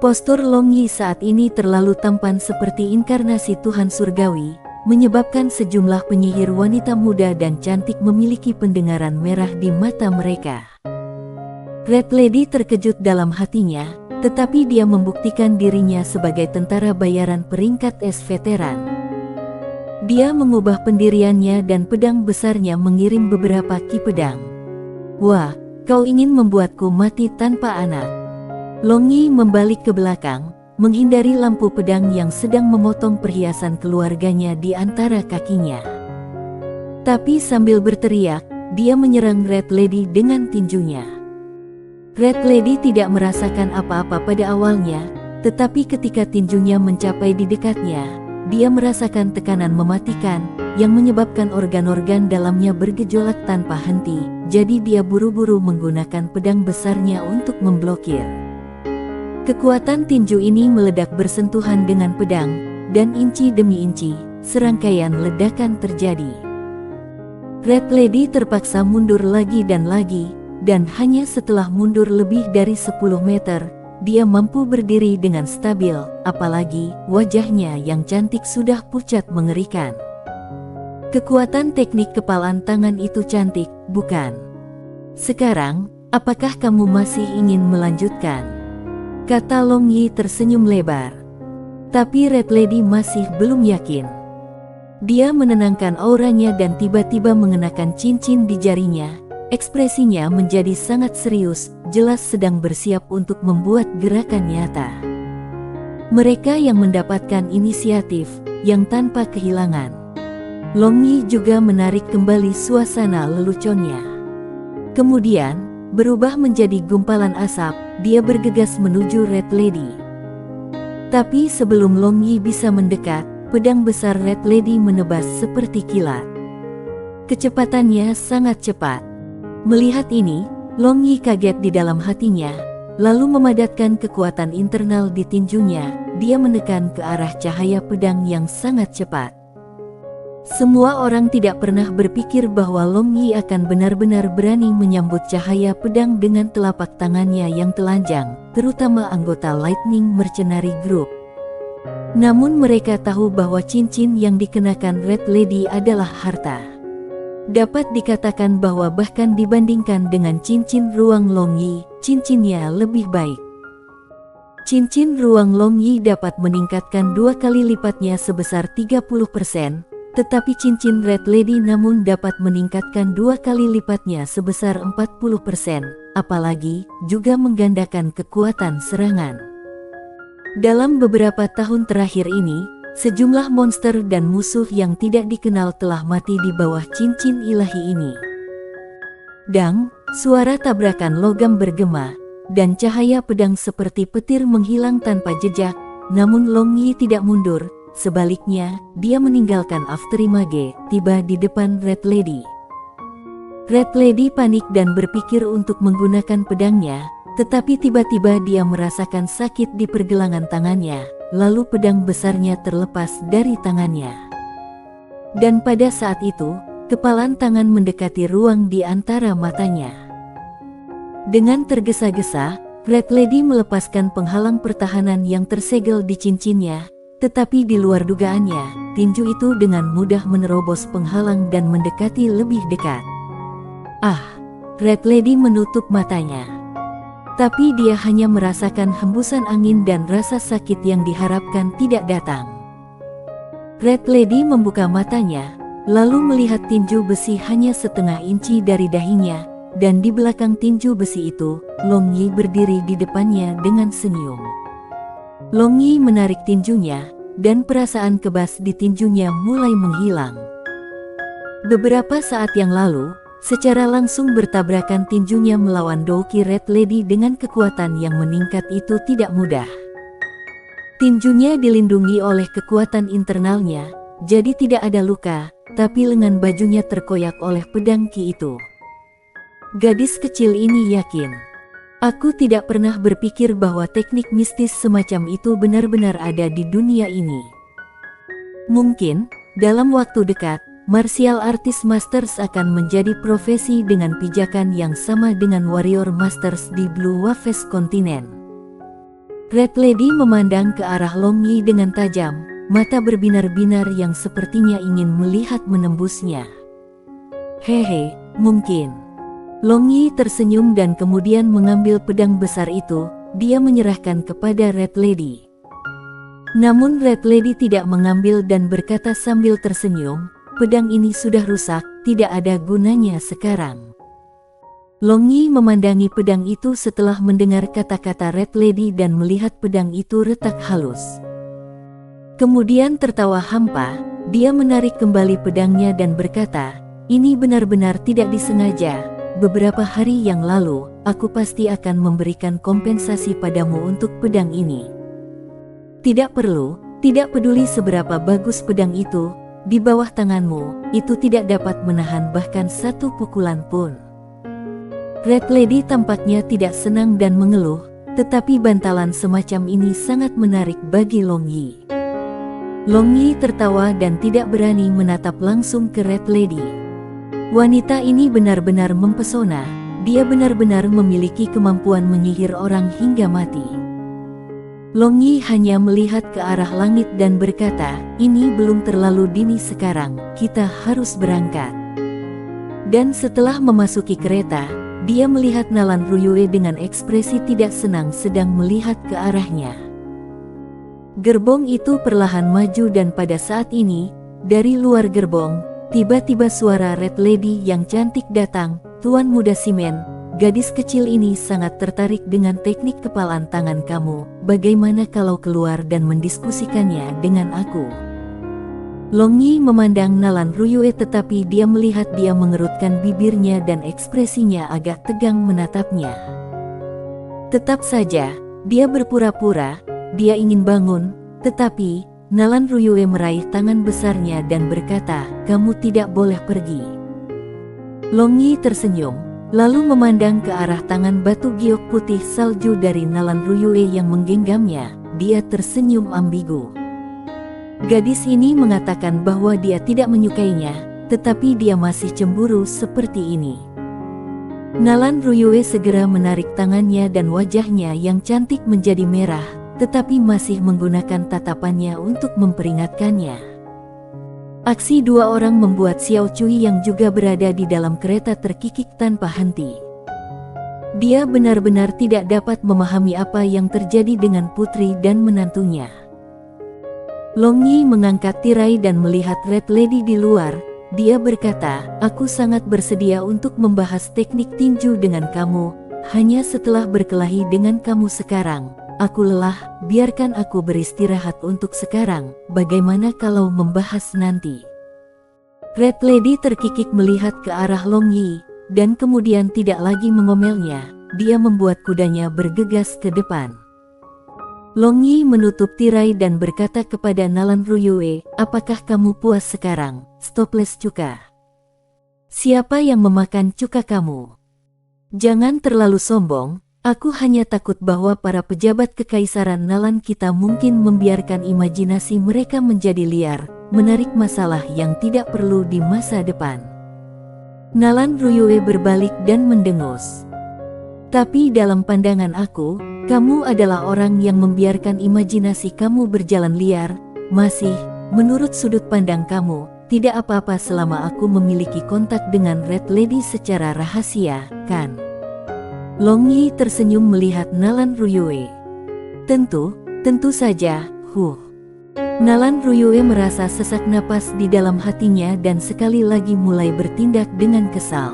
[SPEAKER 1] Postur Long Yi saat ini terlalu tampan seperti inkarnasi Tuhan Surgawi, menyebabkan sejumlah penyihir wanita muda dan cantik memiliki pendengaran merah di mata mereka. Red Lady terkejut dalam hatinya, tetapi dia membuktikan dirinya sebagai tentara bayaran peringkat S veteran. Dia mengubah pendiriannya dan pedang besarnya mengirim beberapa ki pedang. Wah, kau ingin membuatku mati tanpa anak. Long Yi membalik ke belakang, menghindari lampu pedang yang sedang memotong perhiasan keluarganya di antara kakinya. Tapi sambil berteriak, dia menyerang Red Lady dengan tinjunya. Red Lady tidak merasakan apa-apa pada awalnya, tetapi ketika tinjunya mencapai di dekatnya, dia merasakan tekanan mematikan, yang menyebabkan organ-organ dalamnya bergejolak tanpa henti, jadi dia buru-buru menggunakan pedang besarnya untuk memblokir. Kekuatan tinju ini meledak bersentuhan dengan pedang, dan inci demi inci, serangkaian ledakan terjadi. Red Lady terpaksa mundur lagi, dan hanya setelah mundur lebih dari 10 meter, dia mampu berdiri dengan stabil, apalagi wajahnya yang cantik sudah pucat mengerikan. Kekuatan teknik kepalan tangan itu cantik, bukan? Sekarang, apakah kamu masih ingin melanjutkan? Kata Long Yi tersenyum lebar. Tapi Red Lady masih belum yakin. Dia menenangkan auranya dan tiba-tiba mengenakan cincin di jarinya. Ekspresinya menjadi sangat serius, jelas sedang bersiap untuk membuat gerakan nyata. Mereka yang mendapatkan inisiatif, yang tanpa kehilangan. Long Yi juga menarik kembali suasana leluconnya. Kemudian, berubah menjadi gumpalan asap, dia bergegas menuju Red Lady. Tapi sebelum Long Yi bisa mendekat, pedang besar Red Lady menebas seperti kilat. Kecepatannya sangat cepat. Melihat ini, Long Yi kaget di dalam hatinya, lalu memadatkan kekuatan internal di tinjunya, dia menekan ke arah cahaya pedang yang sangat cepat. Semua orang tidak pernah berpikir bahwa Long Yi akan benar-benar berani menyambut cahaya pedang dengan telapak tangannya yang telanjang, terutama anggota Lightning Mercenary Group. Namun mereka tahu bahwa cincin yang dikenakan Red Lady adalah harta. Dapat dikatakan bahwa bahkan dibandingkan dengan cincin ruang Long Yi, cincinnya lebih baik. Cincin ruang Long Yi dapat meningkatkan 2 kali lipatnya sebesar 30%, tetapi cincin Red Lady namun dapat meningkatkan 2 kali lipatnya sebesar 40%, apalagi juga menggandakan kekuatan serangan. Dalam beberapa tahun terakhir ini, sejumlah monster dan musuh yang tidak dikenal telah mati di bawah cincin ilahi ini. Dang, suara tabrakan logam bergema, dan cahaya pedang seperti petir menghilang tanpa jejak, namun Long Yi tidak mundur, sebaliknya, dia meninggalkan Afterimage, tiba di depan Red Lady. Red Lady panik dan berpikir untuk menggunakan pedangnya, tetapi tiba-tiba dia merasakan sakit di pergelangan tangannya. Lalu pedang besarnya terlepas dari tangannya. Dan pada saat itu, kepalan tangan mendekati ruang di antara matanya. Dengan tergesa-gesa, Red Lady melepaskan penghalang pertahanan yang tersegel di cincinnya, tetapi di luar dugaannya, tinju itu dengan mudah menerobos penghalang dan mendekati lebih dekat. Ah, Red Lady menutup matanya. Tapi dia hanya merasakan hembusan angin dan rasa sakit yang diharapkan tidak datang. Red Lady membuka matanya, lalu melihat tinju besi hanya setengah inci dari dahinya, dan di belakang tinju besi itu, Long Yi berdiri di depannya dengan senyum. Long Yi menarik tinjunya, dan perasaan kebas di tinjunya mulai menghilang. Beberapa saat yang lalu, secara langsung bertabrakan tinjunya melawan Douki Red Lady dengan kekuatan yang meningkat itu tidak mudah. Tinjunya dilindungi oleh kekuatan internalnya, jadi tidak ada luka, tapi lengan bajunya terkoyak oleh pedang ki itu. Gadis kecil ini yakin. Aku tidak pernah berpikir bahwa teknik mistis semacam itu benar-benar ada di dunia ini. Mungkin, dalam waktu dekat, Martial Artist Masters akan menjadi profesi dengan pijakan yang sama dengan Warrior Masters di Blue Waves Continent. Red Lady memandang ke arah Long Yi dengan tajam, mata berbinar-binar yang sepertinya ingin melihat menembusnya. Hehe, mungkin. Long Yi tersenyum dan kemudian mengambil pedang besar itu, dia menyerahkan kepada Red Lady. Namun Red Lady tidak mengambil dan berkata sambil tersenyum, pedang ini sudah rusak, tidak ada gunanya sekarang. Long Yi memandangi pedang itu setelah mendengar kata-kata Red Lady dan melihat pedang itu retak halus. Kemudian tertawa hampa, dia menarik kembali pedangnya dan berkata, "Ini benar-benar tidak disengaja. Beberapa hari yang lalu, aku pasti akan memberikan kompensasi padamu untuk pedang ini. Tidak perlu, tidak peduli seberapa bagus pedang itu, di bawah tanganmu, itu tidak dapat menahan bahkan satu pukulan pun." Red Lady tampaknya tidak senang dan mengeluh, tetapi bantalan semacam ini sangat menarik bagi Long Yi. Long Yi tertawa dan tidak berani menatap langsung ke Red Lady. Wanita ini benar-benar mempesona, dia benar-benar memiliki kemampuan menyihir orang hingga mati. Long Yi hanya melihat ke arah langit dan berkata, "Ini belum terlalu dini sekarang, kita harus berangkat." Dan setelah memasuki kereta, dia melihat Nalan Ruyue dengan ekspresi tidak senang sedang melihat ke arahnya. Gerbong itu perlahan maju dan pada saat ini, dari luar gerbong, tiba-tiba suara Red Lady yang cantik datang, "Tuan Muda Simen, gadis kecil ini sangat tertarik dengan teknik kepalan tangan kamu, bagaimana kalau keluar dan mendiskusikannya dengan aku?" Long Yi memandang Nalan Ruyue tetapi dia melihat dia mengerutkan bibirnya dan ekspresinya agak tegang menatapnya. Tetap saja, dia berpura-pura, dia ingin bangun, tetapi Nalan Ruyue meraih tangan besarnya dan berkata, "Kamu tidak boleh pergi." Long Yi tersenyum, lalu memandang ke arah tangan batu giok putih salju dari Nalan Ruyue yang menggenggamnya, dia tersenyum ambigu. Gadis ini mengatakan bahwa dia tidak menyukainya, tetapi dia masih cemburu seperti ini. Nalan Ruyue segera menarik tangannya dan wajahnya yang cantik menjadi merah, tetapi masih menggunakan tatapannya untuk memperingatkannya. Aksi dua orang membuat Xiao Cui yang juga berada di dalam kereta terkikik tanpa henti. Dia benar-benar tidak dapat memahami apa yang terjadi dengan putri dan menantunya. Long Yi mengangkat tirai dan melihat Red Lady di luar, dia berkata, "Aku sangat bersedia untuk membahas teknik tinju dengan kamu, hanya setelah berkelahi dengan kamu sekarang. Aku lelah, biarkan aku beristirahat untuk sekarang, bagaimana kalau membahas nanti?" Red Lady terkikik melihat ke arah Long Yi, dan kemudian tidak lagi mengomelnya, dia membuat kudanya bergegas ke depan. Long Yi menutup tirai dan berkata kepada Nalan Ruyue, "Apakah kamu puas sekarang, stoples cuka? Siapa yang memakan cuka kamu? Jangan terlalu sombong, aku hanya takut bahwa para pejabat kekaisaran Nalan kita mungkin membiarkan imajinasi mereka menjadi liar, menarik masalah yang tidak perlu di masa depan." Nalan Ruyue berbalik dan mendengus. "Tapi dalam pandangan aku, kamu adalah orang yang membiarkan imajinasi kamu berjalan liar. Masih, menurut sudut pandang kamu, tidak apa-apa selama aku memiliki kontak dengan Red Lady secara rahasia, kan?" Long Yi tersenyum melihat Nalan Ruyue. Tentu saja, Nalan Ruyue merasa sesak napas di dalam hatinya dan sekali lagi mulai bertindak dengan kesal.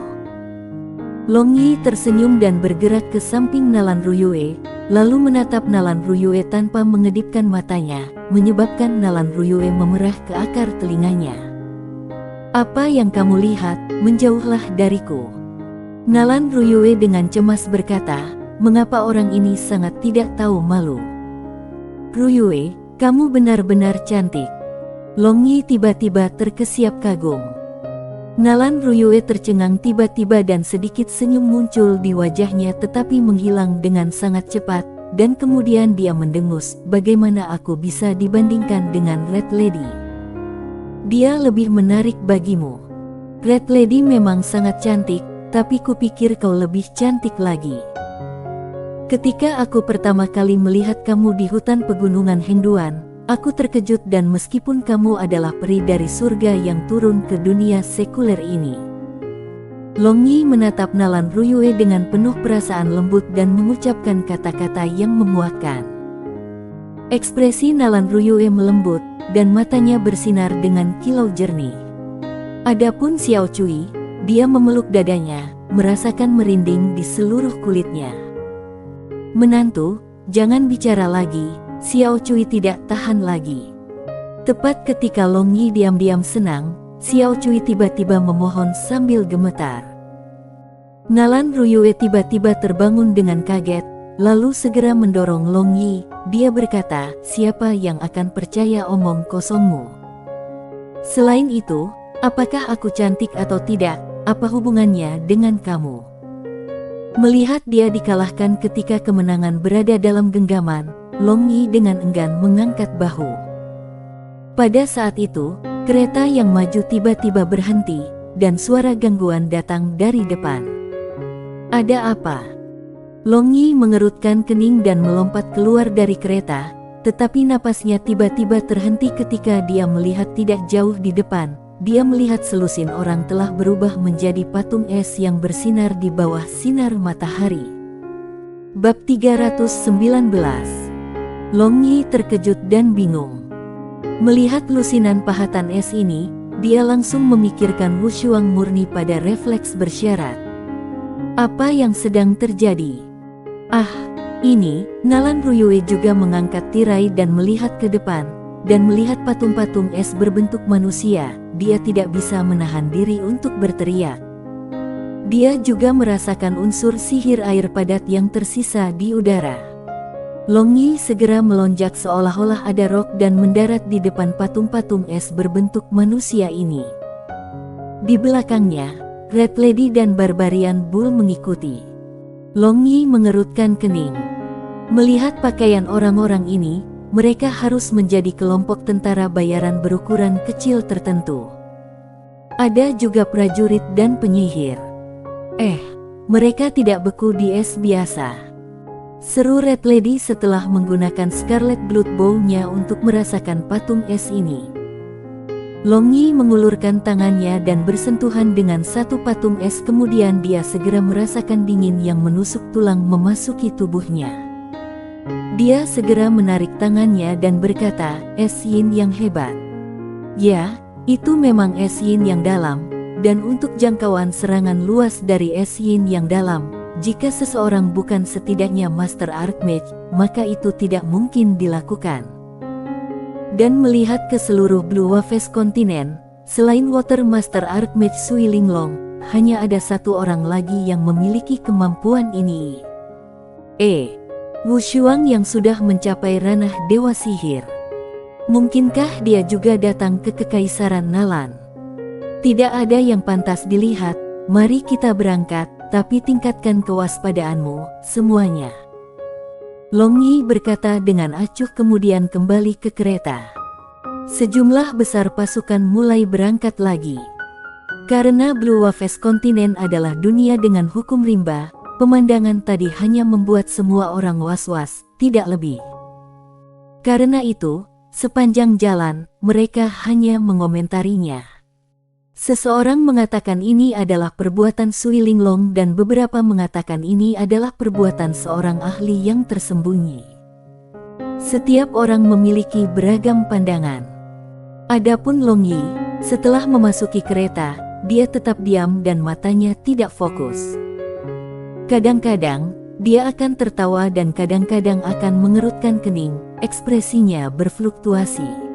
[SPEAKER 1] Long Yi tersenyum dan bergerak ke samping Nalan Ruyue, lalu menatap Nalan Ruyue tanpa mengedipkan matanya, menyebabkan Nalan Ruyue memerah ke akar telinganya. "Apa yang kamu lihat? Menjauhlah dariku." Nalan Ruyue dengan cemas berkata, "Mengapa orang ini sangat tidak tahu malu?" "Ruyue, kamu benar-benar cantik." Long Yi tiba-tiba terkesiap kagum. Nalan Ruyue tercengang tiba-tiba dan sedikit senyum muncul di wajahnya tetapi menghilang dengan sangat cepat, dan kemudian dia mendengus, "Bagaimana aku bisa dibandingkan dengan Red Lady? Dia lebih menarik bagimu. Red Lady memang sangat cantik, tapi kupikir kau lebih cantik lagi. Ketika aku pertama kali melihat kamu di hutan pegunungan Henduan, aku terkejut dan meskipun kamu adalah peri dari surga yang turun ke dunia sekuler ini." Long Yi menatap Nalan Ruyue dengan penuh perasaan lembut dan mengucapkan kata-kata yang memuakkan. Ekspresi Nalan Ruyue melembut, dan matanya bersinar dengan kilau jernih. Adapun Xiao Cui, dia memeluk dadanya, merasakan merinding di seluruh kulitnya. Menantu, jangan bicara lagi, Xiao Cui tidak tahan lagi. Tepat ketika Long Yi diam-diam senang, Xiao Cui tiba-tiba memohon sambil gemetar. Nalan Ruyue tiba-tiba terbangun dengan kaget, lalu segera mendorong Long Yi. Dia berkata, siapa yang akan percaya omong kosongmu? Selain itu, apakah aku cantik atau tidak, apa hubungannya dengan kamu? Melihat dia dikalahkan ketika kemenangan berada dalam genggaman, Long Yi dengan enggan mengangkat bahu. Pada saat itu, kereta yang maju tiba-tiba berhenti, dan suara gangguan datang dari depan. Ada apa? Long Yi mengerutkan kening dan melompat keluar dari kereta, tetapi napasnya tiba-tiba terhenti ketika dia melihat tidak jauh di depan. Dia melihat selusin orang telah berubah menjadi patung es yang bersinar di bawah sinar matahari. Bab 319. Long Yi terkejut dan bingung. Melihat lusinan pahatan es ini, dia langsung memikirkan Wushuang murni pada refleks bersyarat. Apa yang sedang terjadi? Ah, ini, Nalan Ruyue juga mengangkat tirai dan melihat ke depan, dan melihat patung-patung es berbentuk manusia, dia tidak bisa menahan diri untuk berteriak. Dia juga merasakan unsur sihir air padat yang tersisa di udara. Long Yi segera melonjak seolah-olah ada rok dan mendarat di depan patung-patung es berbentuk manusia ini. Di belakangnya, Red Lady dan Barbarian Bull mengikuti. Long Yi mengerutkan kening. Melihat pakaian orang-orang ini, mereka harus menjadi kelompok tentara bayaran berukuran kecil tertentu. Ada juga prajurit dan penyihir. Mereka tidak beku di es biasa. Seru Red Lady setelah menggunakan Scarlet Blood Bow-nya untuk merasakan patung es ini. Long Yi mengulurkan tangannya dan bersentuhan dengan satu patung es, kemudian dia segera merasakan dingin yang menusuk tulang memasuki tubuhnya. Dia segera menarik tangannya dan berkata, es yin yang hebat. Ya, itu memang es yin yang dalam, dan untuk jangkauan serangan luas dari es yin yang dalam, jika seseorang bukan setidaknya Master Archmage, maka itu tidak mungkin dilakukan. Dan melihat ke seluruh Blue Waves Continent, selain Water Master Archmage Sui Linglong, hanya ada satu orang lagi yang memiliki kemampuan ini. Wushuang yang sudah mencapai ranah Dewa Sihir. Mungkinkah dia juga datang ke Kekaisaran Nalan? Tidak ada yang pantas dilihat, mari kita berangkat, tapi tingkatkan kewaspadaanmu, semuanya. Long Yi berkata dengan acuh kemudian kembali ke kereta. Sejumlah besar pasukan mulai berangkat lagi. Karena Blue Waves Continent adalah dunia dengan hukum rimba, pemandangan tadi hanya membuat semua orang was-was, tidak lebih. Karena itu, sepanjang jalan, mereka hanya mengomentarinya. Seseorang mengatakan ini adalah perbuatan Sui Linglong dan beberapa mengatakan ini adalah perbuatan seorang ahli yang tersembunyi. Setiap orang memiliki beragam pandangan. Adapun Long Yi, setelah memasuki kereta, dia tetap diam dan matanya tidak fokus. Kadang-kadang, dia akan tertawa dan kadang-kadang akan mengerutkan kening, ekspresinya berfluktuasi.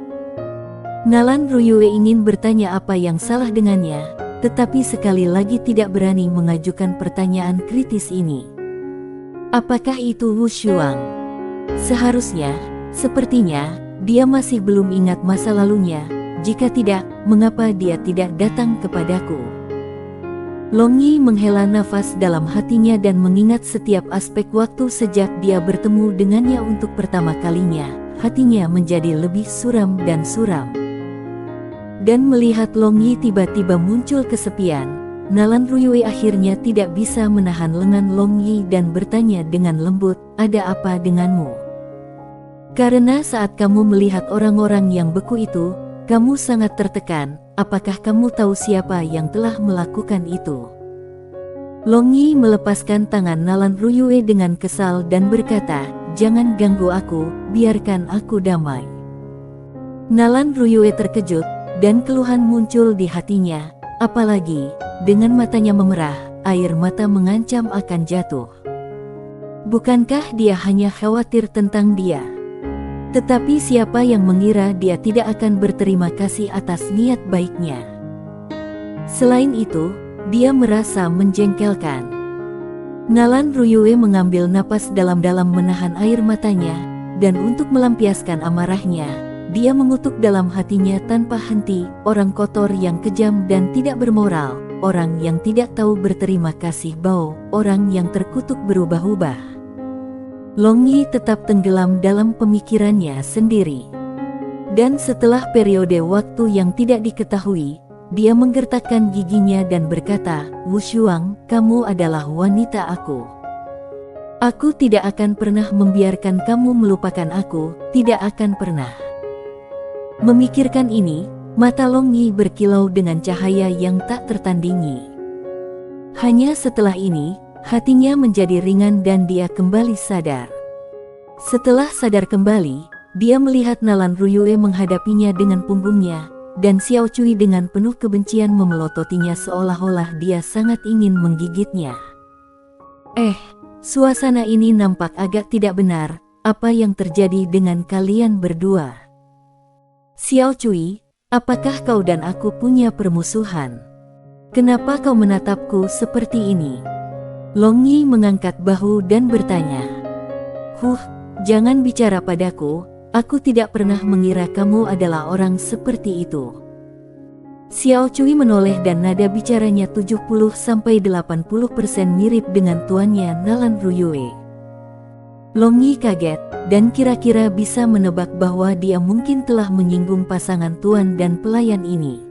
[SPEAKER 1] Nalan Ruyue ingin bertanya apa yang salah dengannya, tetapi sekali lagi tidak berani mengajukan pertanyaan kritis ini. Apakah itu Wushuang? Sepertinya, dia masih belum ingat masa lalunya. Jika tidak, mengapa dia tidak datang kepadaku? Long Yi menghela nafas dalam hatinya dan mengingat setiap aspek waktu sejak dia bertemu dengannya untuk pertama kalinya. Hatinya menjadi lebih suram dan suram. Dan melihat Long Yi tiba-tiba muncul kesepian, Nalan Ruyue akhirnya tidak bisa menahan lengan Long Yi dan bertanya dengan lembut, ada apa denganmu? Karena saat kamu melihat orang-orang yang beku itu, kamu sangat tertekan, apakah kamu tahu siapa yang telah melakukan itu? Long Yi melepaskan tangan Nalan Ruyue dengan kesal dan berkata, jangan ganggu aku, biarkan aku damai. Nalan Ruyue terkejut, dan keluhan muncul di hatinya, apalagi, dengan matanya memerah, air mata mengancam akan jatuh. Bukankah dia hanya khawatir tentang dia? Tetapi siapa yang mengira dia tidak akan berterima kasih atas niat baiknya? Selain itu, dia merasa menjengkelkan. Nalan Ruyue mengambil napas dalam-dalam menahan air matanya, dan untuk melampiaskan amarahnya, dia mengutuk dalam hatinya tanpa henti, orang kotor yang kejam dan tidak bermoral, orang yang tidak tahu berterima kasih bau, orang yang terkutuk berubah-ubah. Long Yi tetap tenggelam dalam pemikirannya sendiri. Dan setelah periode waktu yang tidak diketahui, dia menggertakkan giginya dan berkata, Wu Shuang, kamu adalah wanita aku. Aku tidak akan pernah membiarkan kamu melupakan aku, tidak akan pernah. Memikirkan ini, mata Long Yi berkilau dengan cahaya yang tak tertandingi. Hanya setelah ini, hatinya menjadi ringan dan dia kembali sadar. Setelah sadar kembali, dia melihat Nalan Ruyue menghadapinya dengan punggungnya, dan Xiao Cui dengan penuh kebencian memelototinya seolah-olah dia sangat ingin menggigitnya. Suasana ini nampak agak tidak benar, apa yang terjadi dengan kalian berdua? Xiao Cui, apakah kau dan aku punya permusuhan? Kenapa kau menatapku seperti ini? Long Yi mengangkat bahu dan bertanya. Jangan bicara padaku. Aku tidak pernah mengira kamu adalah orang seperti itu. Xiao Cui menoleh dan nada bicaranya 70-80% mirip dengan tuannya Nalan Ruyue. Long Yi kaget, dan kira-kira bisa menebak bahwa dia mungkin telah menyinggung pasangan tuan dan pelayan ini.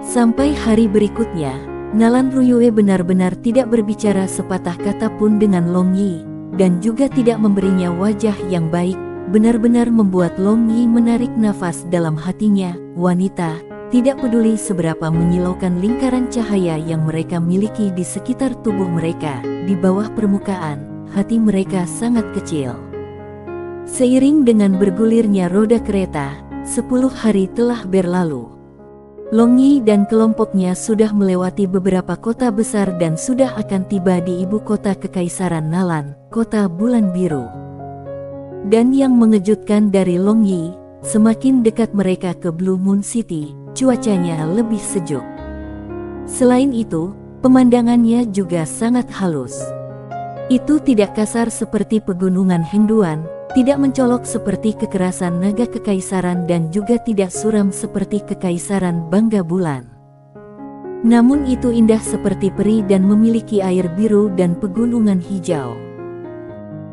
[SPEAKER 1] Sampai hari berikutnya, Nalan Ruyue benar-benar tidak berbicara sepatah kata pun dengan Long Yi, dan juga tidak memberinya wajah yang baik. Benar-benar membuat Long Yi menarik nafas dalam hatinya. Wanita, tidak peduli seberapa menyilaukan lingkaran cahaya yang mereka miliki di sekitar tubuh mereka, di bawah permukaan, hati mereka sangat kecil. Seiring dengan bergulirnya roda kereta, 10 hari telah berlalu. Long Yi dan kelompoknya sudah melewati beberapa kota besar dan sudah akan tiba di ibu kota Kekaisaran Nalan, kota Bulan Biru. Dan yang mengejutkan dari Long Yi, semakin dekat mereka ke Blue Moon City, cuacanya lebih sejuk. Selain itu, pemandangannya juga sangat halus. Itu tidak kasar seperti pegunungan Hengduan, tidak mencolok seperti kekerasan naga kekaisaran dan juga tidak suram seperti kekaisaran Bangga Bulan. Namun itu indah seperti peri dan memiliki air biru dan pegunungan hijau.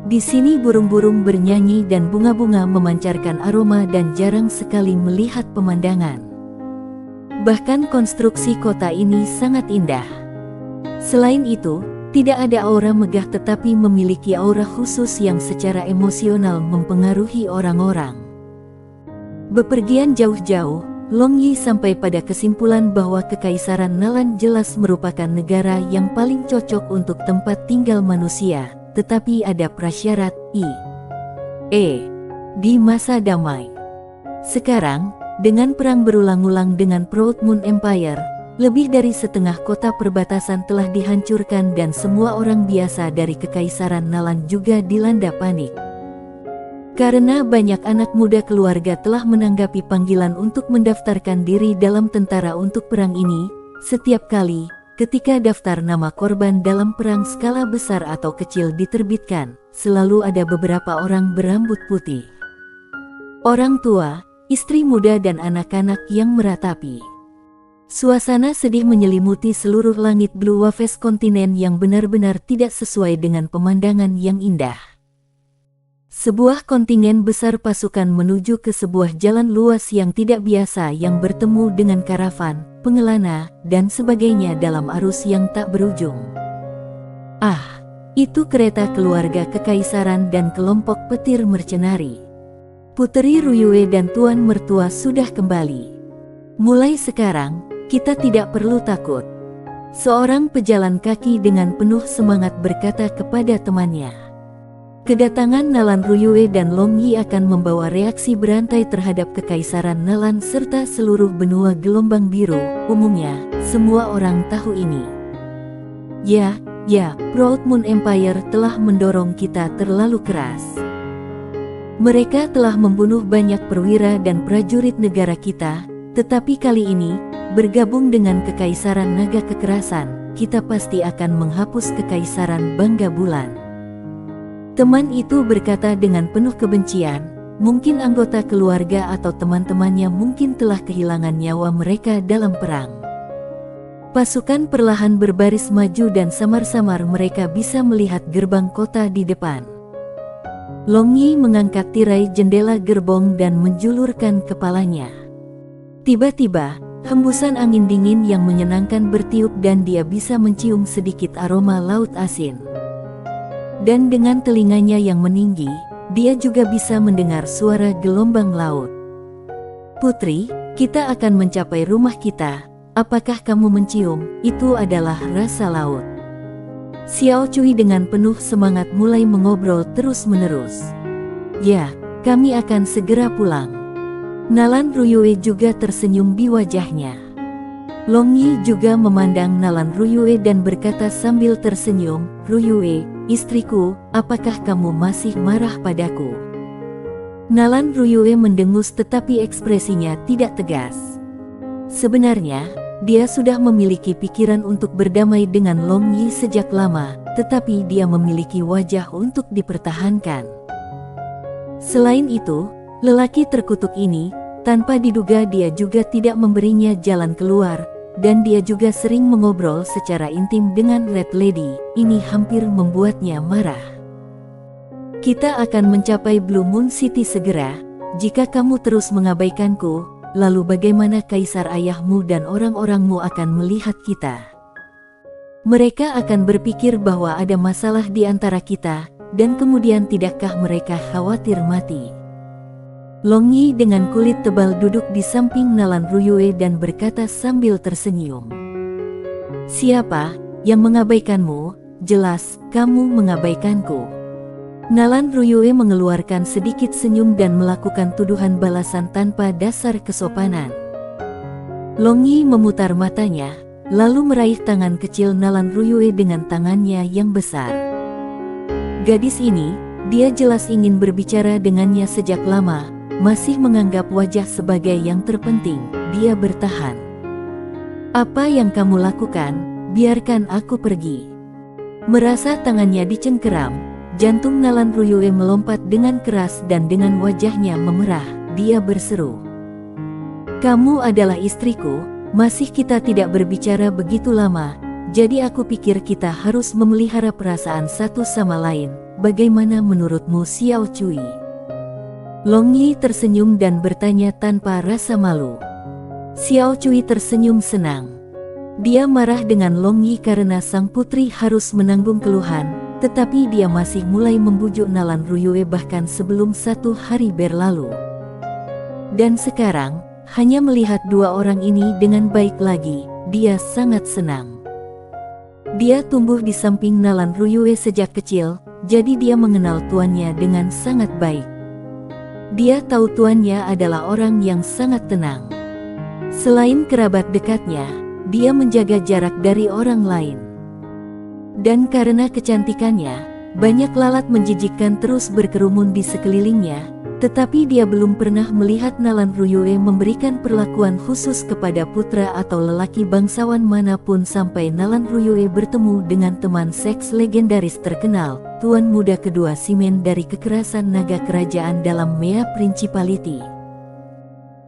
[SPEAKER 1] Di sini burung-burung bernyanyi dan bunga-bunga memancarkan aroma dan jarang sekali melihat pemandangan. Bahkan konstruksi kota ini sangat indah. Selain itu, tidak ada aura megah tetapi memiliki aura khusus yang secara emosional mempengaruhi orang-orang. Bepergian jauh-jauh, Long Yi sampai pada kesimpulan bahwa Kekaisaran Nalan jelas merupakan negara yang paling cocok untuk tempat tinggal manusia. Tetapi ada prasyarat, di masa damai. Sekarang, dengan perang berulang-ulang dengan Proud Moon Empire, lebih dari setengah kota perbatasan telah dihancurkan dan semua orang biasa dari Kekaisaran Nalan juga dilanda panik. Karena banyak anak muda keluarga telah menanggapi panggilan untuk mendaftarkan diri dalam tentara untuk perang ini, setiap kali ketika daftar nama korban dalam perang skala besar atau kecil diterbitkan, selalu ada beberapa orang berambut putih. Orang tua, istri muda dan anak-anak yang meratapi. Suasana sedih menyelimuti seluruh langit Blue Waves kontinen yang benar-benar tidak sesuai dengan pemandangan yang indah. Sebuah kontingen besar pasukan menuju ke sebuah jalan luas yang tidak biasa yang bertemu dengan karavan, pengelana, dan sebagainya dalam arus yang tak berujung. Itu kereta keluarga kekaisaran dan kelompok petir mercenari. Puteri Ruyue dan tuan mertua sudah kembali. Mulai sekarang, kita tidak perlu takut. Seorang pejalan kaki dengan penuh semangat berkata kepada temannya. Kedatangan Nalan Ruyue dan Long Yi akan membawa reaksi berantai terhadap Kekaisaran Nalan serta seluruh benua gelombang biru. Umumnya, semua orang tahu ini. Ya, Proud Moon Empire telah mendorong kita terlalu keras. Mereka telah membunuh banyak perwira dan prajurit negara kita, tetapi kali ini, bergabung dengan Kekaisaran Naga Kekerasan, kita pasti akan menghapus Kekaisaran Bangga Bulan. Teman itu berkata dengan penuh kebencian, mungkin anggota keluarga atau teman-temannya mungkin telah kehilangan nyawa mereka dalam perang. Pasukan perlahan berbaris maju dan samar-samar mereka bisa melihat gerbang kota di depan. Long Yi mengangkat tirai jendela gerbong dan menjulurkan kepalanya. Tiba-tiba, hembusan angin dingin yang menyenangkan bertiup dan dia bisa mencium sedikit aroma laut asin. Dan dengan telinganya yang meninggi, dia juga bisa mendengar suara gelombang laut. Putri, kita akan mencapai rumah kita. Apakah kamu mencium? Itu adalah rasa laut. Xiao Cui dengan penuh semangat mulai mengobrol terus-menerus. Ya, kami akan segera pulang. Nalan Ruyue juga tersenyum di wajahnya. Long Yi juga memandang Nalan Ruyue dan berkata sambil tersenyum, Ruyue, istriku, apakah kamu masih marah padaku? Nalan Ruyue mendengus tetapi ekspresinya tidak tegas. Sebenarnya, dia sudah memiliki pikiran untuk berdamai dengan Long Yi sejak lama, tetapi dia memiliki wajah untuk dipertahankan. Selain itu, lelaki terkutuk ini, tanpa diduga dia juga tidak memberinya jalan keluar, dan dia juga sering mengobrol secara intim dengan Red Lady. Ini hampir membuatnya marah. Kita akan mencapai Blue Moon City segera. Jika kamu terus mengabaikanku, lalu bagaimana kaisar ayahmu dan orang-orangmu akan melihat kita? Mereka akan berpikir bahwa ada masalah di antara kita, dan kemudian tidakkah mereka khawatir mati? Long Yi dengan kulit tebal duduk di samping Nalan Ruyue dan berkata sambil tersenyum. Siapa yang mengabaikanmu? Jelas, kamu mengabaikanku. Nalan Ruyue mengeluarkan sedikit senyum dan melakukan tuduhan balasan tanpa dasar kesopanan. Long Yi memutar matanya, lalu meraih tangan kecil Nalan Ruyue dengan tangannya yang besar. Gadis ini, dia jelas ingin berbicara dengannya sejak lama, masih menganggap wajah sebagai yang terpenting, dia bertahan. Apa yang kamu lakukan? Biarkan aku pergi. Merasa tangannya dicengkeram, jantung Nalan Ruyue melompat dengan keras dan dengan wajahnya memerah, dia berseru. Kamu adalah istriku, masih kita tidak berbicara begitu lama, jadi aku pikir kita harus memelihara perasaan satu sama lain, bagaimana menurutmu Xiao Cui? Long Yi tersenyum dan bertanya tanpa rasa malu. Xiao Cui tersenyum senang. Dia marah dengan Long Yi karena sang putri harus menanggung keluhan, tetapi dia masih mulai membujuk Nalan Ruyue bahkan sebelum 1 hari berlalu. Dan sekarang, hanya melihat dua orang ini dengan baik lagi, dia sangat senang. Dia tumbuh di samping Nalan Ruyue sejak kecil, jadi dia mengenal tuannya dengan sangat baik. Dia tahu tuannya adalah orang yang sangat tenang. Selain kerabat dekatnya, dia menjaga jarak dari orang lain. Dan karena kecantikannya, banyak lalat menjijikkan terus berkerumun di sekelilingnya, tetapi dia belum pernah melihat Nalan Ruyue memberikan perlakuan khusus kepada putra atau lelaki bangsawan manapun sampai Nalan Ruyue bertemu dengan teman seks legendaris terkenal, tuan muda kedua Simen dari kekerasan naga kerajaan dalam Mea Principality.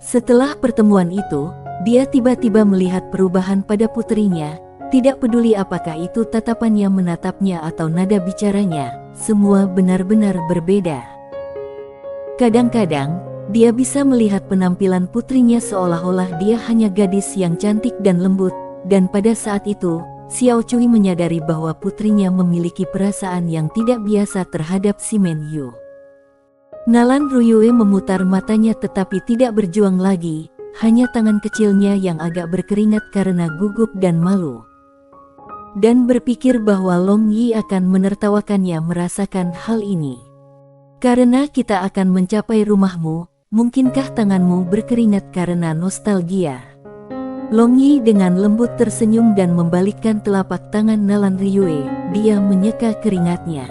[SPEAKER 1] Setelah pertemuan itu, dia tiba-tiba melihat perubahan pada putrinya, tidak peduli apakah itu tatapannya menatapnya atau nada bicaranya, semua benar-benar berbeda. Kadang-kadang, dia bisa melihat penampilan putrinya seolah-olah dia hanya gadis yang cantik dan lembut, dan pada saat itu, Xiao Cui menyadari bahwa putrinya memiliki perasaan yang tidak biasa terhadap Simen Yu. Nalan Ruyue memutar matanya tetapi tidak berjuang lagi, hanya tangan kecilnya yang agak berkeringat karena gugup dan malu. Dan berpikir bahwa Long Yi akan menertawakannya merasakan hal ini. Karena kita akan mencapai rumahmu, mungkinkah tanganmu berkeringat karena nostalgia? Long Yi dengan lembut tersenyum dan membalikkan telapak tangan Nalan Ryue, dia menyeka keringatnya.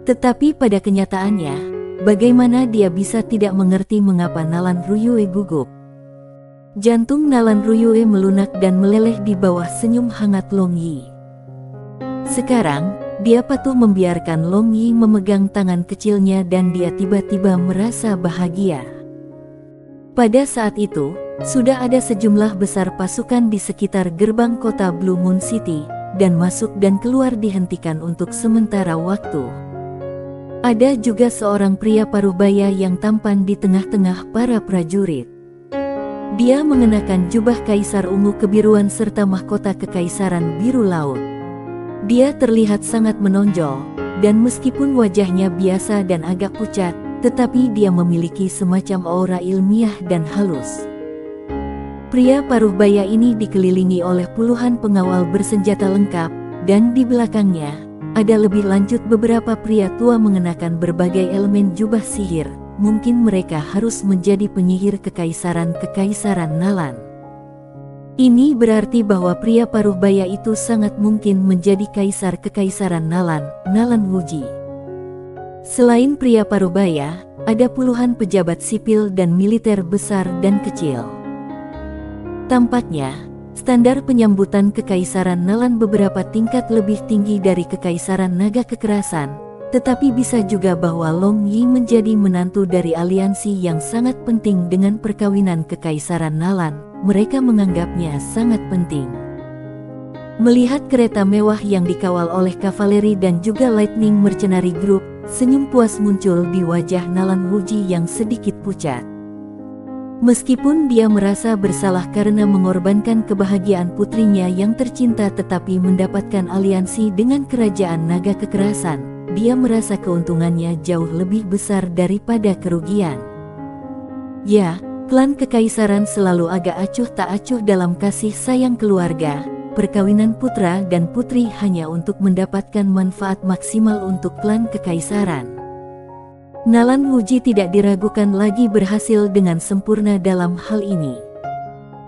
[SPEAKER 1] Tetapi pada kenyataannya, bagaimana dia bisa tidak mengerti mengapa Nalan Ryue gugup? Jantung Nalan Ryue melunak dan meleleh di bawah senyum hangat Long Yi. Sekarang, dia patuh membiarkan Long Yi memegang tangan kecilnya dan dia tiba-tiba merasa bahagia. Pada saat itu, sudah ada sejumlah besar pasukan di sekitar gerbang kota Blue Moon City, dan masuk dan keluar dihentikan untuk sementara waktu. Ada juga seorang pria paruhbaya yang tampan di tengah-tengah para prajurit. Dia mengenakan jubah kaisar ungu kebiruan serta mahkota kekaisaran biru laut. Dia terlihat sangat menonjol, dan meskipun wajahnya biasa dan agak pucat, tetapi dia memiliki semacam aura ilmiah dan halus. Pria paruhbaya ini dikelilingi oleh puluhan pengawal bersenjata lengkap, dan di belakangnya, ada lebih lanjut beberapa pria tua mengenakan berbagai elemen jubah sihir. Mungkin mereka harus menjadi penyihir kekaisaran Nalan. Ini berarti bahwa pria paruhbaya itu sangat mungkin menjadi kaisar kekaisaran Nalan, Nalan Wuji. Selain pria paruhbaya, ada puluhan pejabat sipil dan militer besar dan kecil. Tampaknya, standar penyambutan kekaisaran Nalan beberapa tingkat lebih tinggi dari kekaisaran naga kekerasan, tetapi bisa juga bahwa Long Yi menjadi menantu dari aliansi yang sangat penting dengan perkawinan kekaisaran Nalan, mereka menganggapnya sangat penting. Melihat kereta mewah yang dikawal oleh kavaleri dan juga Lightning Mercenary Group, senyum puas muncul di wajah Nalan Wuji yang sedikit pucat. Meskipun dia merasa bersalah karena mengorbankan kebahagiaan putrinya yang tercinta tetapi mendapatkan aliansi dengan kerajaan naga kekerasan, dia merasa keuntungannya jauh lebih besar daripada kerugian. Ya, klan kekaisaran selalu agak acuh tak acuh dalam kasih sayang keluarga. Perkawinan putra dan putri hanya untuk mendapatkan manfaat maksimal untuk klan kekaisaran. Nalan Wuji tidak diragukan lagi berhasil dengan sempurna dalam hal ini.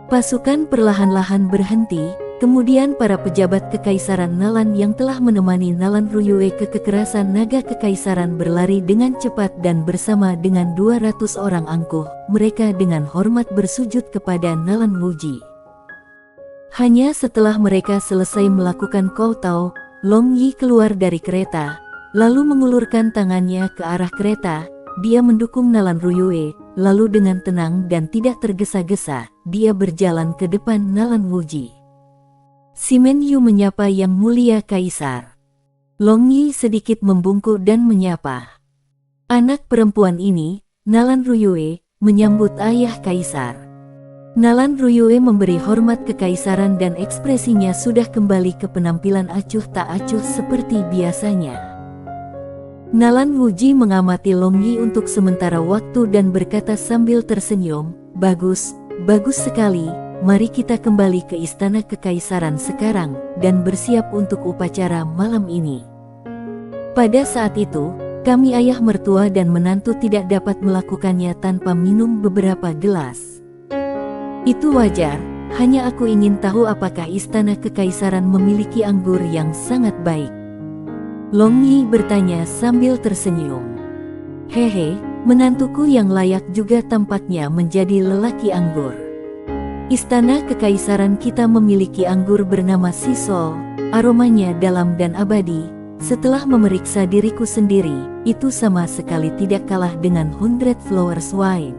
[SPEAKER 1] Pasukan perlahan-lahan berhenti, kemudian para pejabat kekaisaran Nalan yang telah menemani Nalan Ryue ke kekerasan naga kekaisaran berlari dengan cepat dan bersama dengan 200 orang angkuh, mereka dengan hormat bersujud kepada Nalan Wuji. Hanya setelah mereka selesai melakukan kowtow, Long Yi keluar dari kereta, lalu mengulurkan tangannya ke arah kereta. Dia mendukung Nalan Ryue, lalu dengan tenang dan tidak tergesa-gesa, dia berjalan ke depan Nalan Wuji. Simen Yu menyapa Yang Mulia Kaisar. Long Yi sedikit membungkuk dan menyapa. Anak perempuan ini, Nalan Ryue, menyambut ayah Kaisar. Nalan Ryue memberi hormat kekaisaran dan ekspresinya sudah kembali ke penampilan acuh tak acuh seperti biasanya. Nalan Wuji mengamati Long Yi untuk sementara waktu dan berkata sambil tersenyum, bagus sekali, mari kita kembali ke istana kekaisaran sekarang, dan bersiap untuk upacara malam ini. Pada saat itu, kami ayah mertua dan menantu tidak dapat melakukannya tanpa minum beberapa gelas. Itu wajar, hanya aku ingin tahu apakah istana kekaisaran memiliki anggur yang sangat baik. Long Yi bertanya sambil tersenyum. Hehe, menantuku yang layak juga tampaknya menjadi lelaki anggur. Istana kekaisaran kita memiliki anggur bernama Sisol, aromanya dalam dan abadi. Setelah memeriksa diriku sendiri, itu sama sekali tidak kalah dengan 100 Flowers Wine.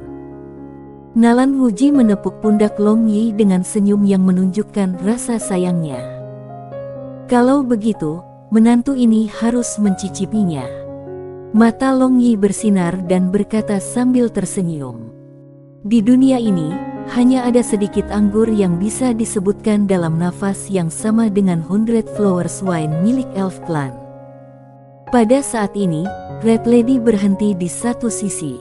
[SPEAKER 1] Nalan Wuji menepuk pundak Long Yi dengan senyum yang menunjukkan rasa sayangnya. Kalau begitu, menantu ini harus mencicipinya. Mata Long Yi bersinar dan berkata sambil tersenyum. Di dunia ini, hanya ada sedikit anggur yang bisa disebutkan dalam nafas yang sama dengan 100 Flowers Wine milik Elf Clan. Pada saat ini, Red Lady berhenti di satu sisi.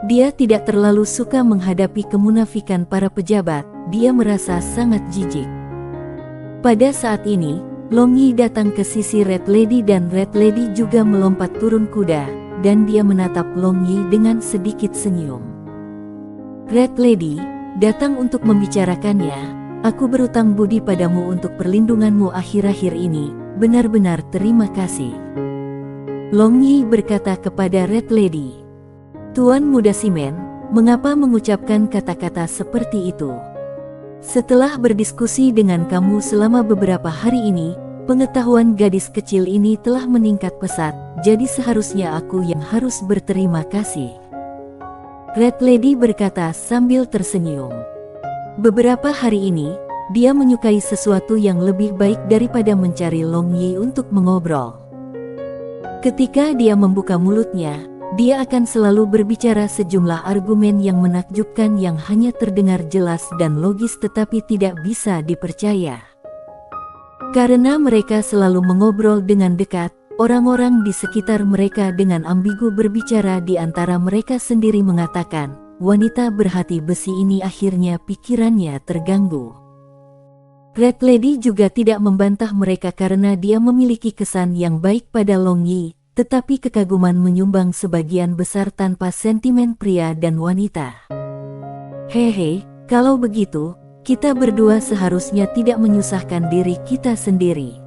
[SPEAKER 1] Dia tidak terlalu suka menghadapi kemunafikan para pejabat, dia merasa sangat jijik. Pada saat ini, Long Yi datang ke sisi Red Lady dan Red Lady juga melompat turun kuda. dan dia menatap Long Yi dengan sedikit senyum. Red Lady, datang untuk membicarakannya. Aku berutang budi padamu untuk perlindunganmu akhir-akhir ini, benar-benar terima kasih. Long Yi berkata kepada Red Lady. Tuan Muda Simen, mengapa mengucapkan kata-kata seperti itu? Setelah berdiskusi dengan kamu selama beberapa hari ini, pengetahuan gadis kecil ini telah meningkat pesat, jadi seharusnya aku yang harus berterima kasih. Red Lady berkata sambil tersenyum. Beberapa hari ini, dia menyukai sesuatu yang lebih baik daripada mencari Long Yi untuk mengobrol. Ketika dia membuka mulutnya, dia akan selalu berbicara sejumlah argumen yang menakjubkan yang hanya terdengar jelas dan logis tetapi tidak bisa dipercaya. Karena mereka selalu mengobrol dengan dekat, orang-orang di sekitar mereka dengan ambigu berbicara di antara mereka sendiri mengatakan, wanita berhati besi ini akhirnya pikirannya terganggu. Red Lady juga tidak membantah mereka karena dia memiliki kesan yang baik pada Long Yi, tetapi kekaguman menyumbang sebagian besar tanpa sentimen pria dan wanita. Hehe, kalau begitu, kita berdua seharusnya tidak menyusahkan diri kita sendiri.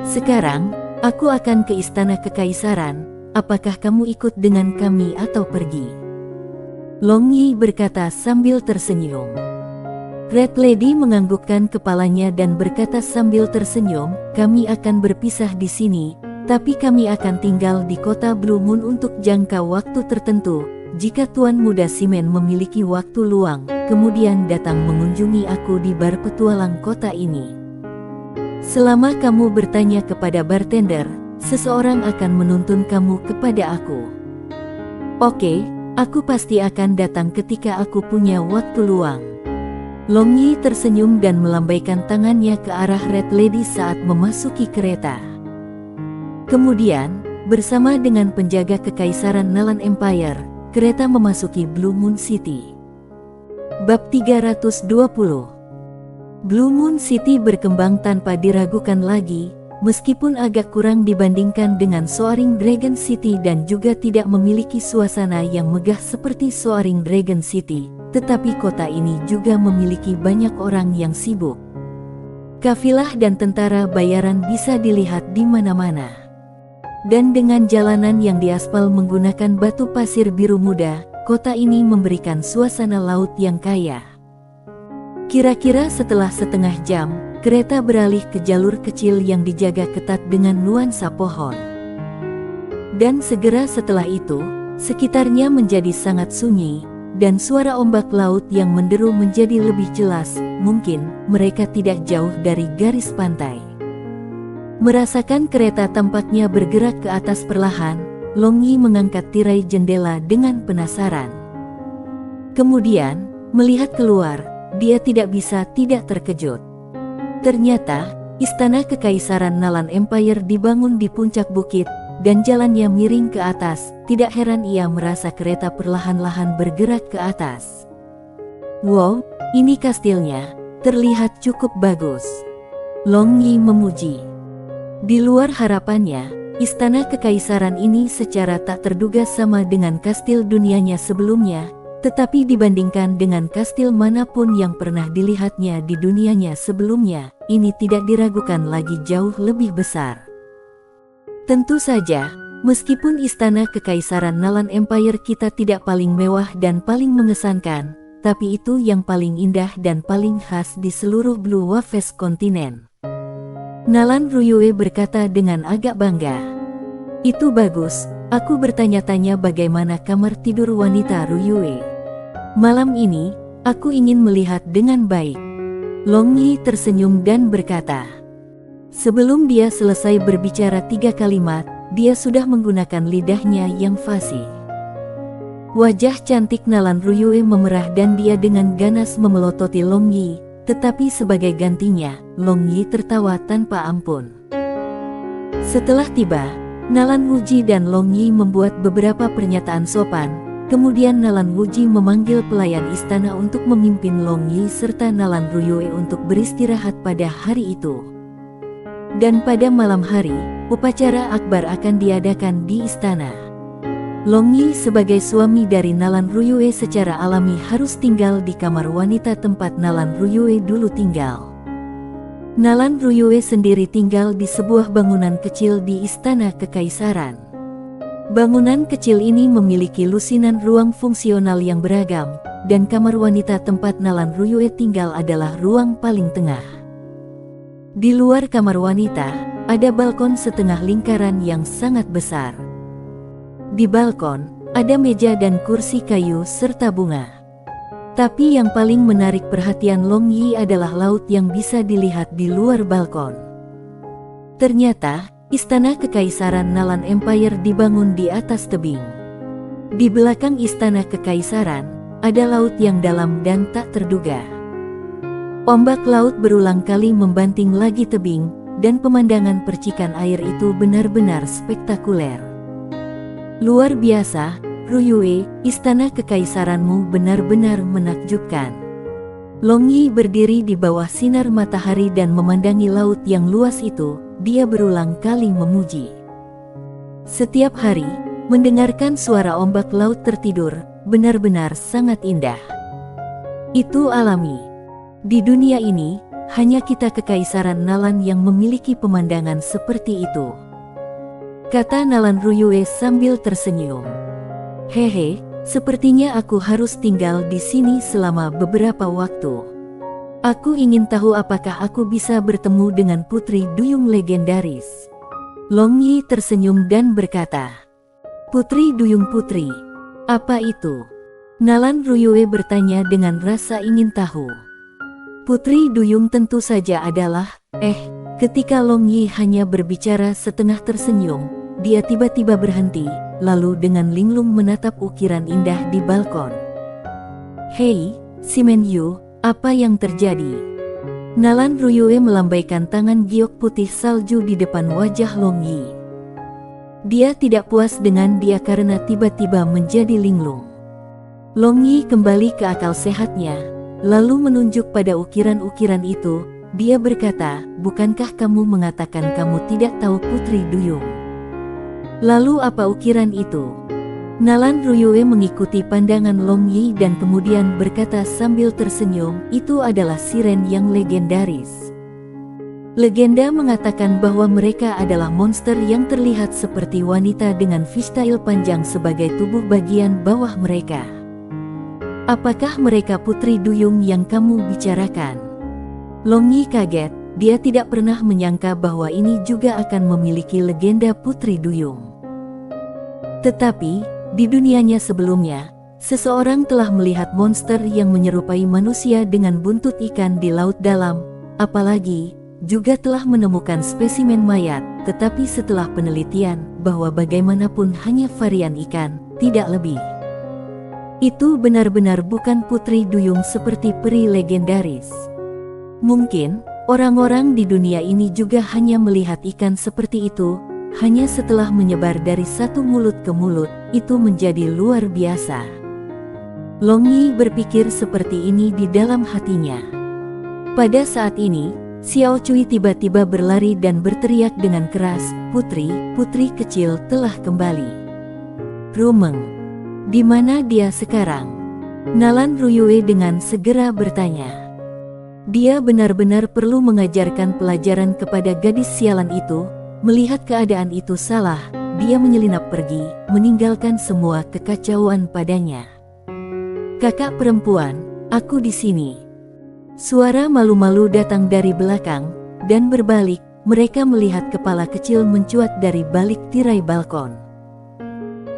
[SPEAKER 1] Sekarang, aku akan ke istana kekaisaran, apakah kamu ikut dengan kami atau pergi? Long Yi berkata sambil tersenyum. Red Lady menganggukkan kepalanya dan berkata sambil tersenyum, kami akan berpisah di sini, tapi kami akan tinggal di kota Blue Moon untuk jangka waktu tertentu. Jika Tuan Muda Simen memiliki waktu luang, kemudian datang mengunjungi aku di bar petualang kota ini. Selama kamu bertanya kepada bartender, seseorang akan menuntun kamu kepada aku. Oke, aku pasti akan datang ketika aku punya waktu luang. Long Yi tersenyum dan melambaikan tangannya ke arah Red Lady saat memasuki kereta. Kemudian, bersama dengan penjaga kekaisaran Nalan Empire, kereta memasuki Blue Moon City. Bab 320. Blue Moon City berkembang tanpa diragukan lagi, meskipun agak kurang dibandingkan dengan Soaring Dragon City dan juga tidak memiliki suasana yang megah seperti Soaring Dragon City, tetapi kota ini juga memiliki banyak orang yang sibuk. Kafilah dan tentara bayaran bisa dilihat di mana-mana. Dan dengan jalanan yang diaspal menggunakan batu pasir biru muda, kota ini memberikan suasana laut yang kaya. Kira-kira setelah setengah jam, kereta beralih ke jalur kecil yang dijaga ketat dengan nuansa pohon. Dan segera setelah itu, sekitarnya menjadi sangat sunyi, dan suara ombak laut yang menderu menjadi lebih jelas, mungkin mereka tidak jauh dari garis pantai. Merasakan kereta tampaknya bergerak ke atas perlahan, Long Yi mengangkat tirai jendela dengan penasaran. Kemudian, melihat keluar, dia tidak bisa tidak terkejut. Ternyata, istana kekaisaran Nalan Empire dibangun di puncak bukit, dan jalannya miring ke atas. Tidak heran ia merasa kereta perlahan-lahan bergerak ke atas. Wow, ini kastilnya, terlihat cukup bagus. Long Yi memuji. Di luar harapannya, istana kekaisaran ini secara tak terduga sama dengan kastil dunianya sebelumnya, tetapi dibandingkan dengan kastil manapun yang pernah dilihatnya di dunianya sebelumnya, ini tidak diragukan lagi jauh lebih besar. Tentu saja, meskipun istana kekaisaran Nalan Empire kita tidak paling mewah dan paling mengesankan, tapi itu yang paling indah dan paling khas di seluruh Blue Waves kontinen. Nalan Ruyue berkata dengan agak bangga. Itu bagus, aku bertanya-tanya bagaimana kamar tidur wanita Ruyue. Malam ini, aku ingin melihat dengan baik. Long Yi tersenyum dan berkata. Sebelum dia selesai berbicara 3 kalimat, dia sudah menggunakan lidahnya yang fasih. Wajah cantik Nalan Ruyue memerah dan dia dengan ganas memelototi Long Yi. Tetapi sebagai gantinya, Long Yi tertawa tanpa ampun. Setelah tiba, Nalan Wuji dan Long Yi membuat beberapa pernyataan sopan, kemudian Nalan Wuji memanggil pelayan istana untuk memimpin Long Yi serta Nalan Ruyue untuk beristirahat pada hari itu. Dan pada malam hari, upacara akbar akan diadakan di istana. Long Yi sebagai suami dari Nalan Ruyue secara alami harus tinggal di kamar wanita tempat Nalan Ruyue dulu tinggal. Nalan Ruyue sendiri tinggal di sebuah bangunan kecil di Istana Kekaisaran. Bangunan kecil ini memiliki lusinan ruang fungsional yang beragam, dan kamar wanita tempat Nalan Ruyue tinggal adalah ruang paling tengah. Di luar kamar wanita, ada balkon setengah lingkaran yang sangat besar. Di balkon, ada meja dan kursi kayu serta bunga. Tapi yang paling menarik perhatian Long Yi adalah laut yang bisa dilihat di luar balkon. Ternyata, Istana Kekaisaran Nalan Empire dibangun di atas tebing. Di belakang Istana Kekaisaran, ada laut yang dalam dan tak terduga. Ombak laut berulang kali membanting lagi tebing, dan pemandangan percikan air itu benar-benar spektakuler. Luar biasa, Ruyue, istana kekaisaranmu benar-benar menakjubkan. Long Yi berdiri di bawah sinar matahari dan memandangi laut yang luas itu, dia berulang kali memuji. Setiap hari, mendengarkan suara ombak laut tertidur, benar-benar sangat indah. Itu alami. Di dunia ini, hanya kita kekaisaran Nalan yang memiliki pemandangan seperti itu, kata Nalan Ruyue sambil tersenyum. Hehe, sepertinya aku harus tinggal di sini selama beberapa waktu. Aku ingin tahu apakah aku bisa bertemu dengan Putri Duyung legendaris. Long Yi tersenyum dan berkata, Putri Duyung Putri, apa itu? Nalan Ruyue bertanya dengan rasa ingin tahu. Putri Duyung tentu saja adalah, ketika Long Yi hanya berbicara setengah tersenyum, dia tiba-tiba berhenti, lalu dengan linglung menatap ukiran indah di balkon. Hei, Simen Yu, apa yang terjadi? Nalan Ruyue melambaikan tangan giok putih salju di depan wajah Long Yi. Dia tidak puas dengan dia karena tiba-tiba menjadi linglung. Long Yi kembali ke akal sehatnya, lalu menunjuk pada ukiran-ukiran itu. Dia berkata, bukankah kamu mengatakan kamu tidak tahu Putri Duyung? Lalu apa ukiran itu? Nalan Ruyue mengikuti pandangan Long Yi dan kemudian berkata sambil tersenyum, itu adalah siren yang legendaris. Legenda mengatakan bahwa mereka adalah monster yang terlihat seperti wanita dengan fishtail panjang sebagai tubuh bagian bawah mereka. Apakah mereka Putri Duyung yang kamu bicarakan? Long Yi kaget, dia tidak pernah menyangka bahwa ini juga akan memiliki legenda Putri Duyung. Tetapi, di dunianya sebelumnya, seseorang telah melihat monster yang menyerupai manusia dengan buntut ikan di laut dalam, apalagi, juga telah menemukan spesimen mayat, tetapi setelah penelitian, bahwa bagaimanapun hanya varian ikan, tidak lebih. Itu benar-benar bukan Putri Duyung seperti peri legendaris. Mungkin, orang-orang di dunia ini juga hanya melihat ikan seperti itu, hanya setelah menyebar dari satu mulut ke mulut, itu menjadi luar biasa. Long Yi berpikir seperti ini di dalam hatinya. Pada saat ini, Xiao Cui tiba-tiba berlari dan berteriak dengan keras, putri kecil telah kembali. Rumeng, di mana dia sekarang? Nalan Ruyue dengan segera bertanya. Dia benar-benar perlu mengajarkan pelajaran kepada gadis sialan itu. Melihat keadaan itu salah, dia menyelinap pergi, meninggalkan semua kekacauan padanya. Kakak perempuan, aku di sini. Suara malu-malu datang dari belakang, dan berbalik, mereka melihat kepala kecil mencuat dari balik tirai balkon.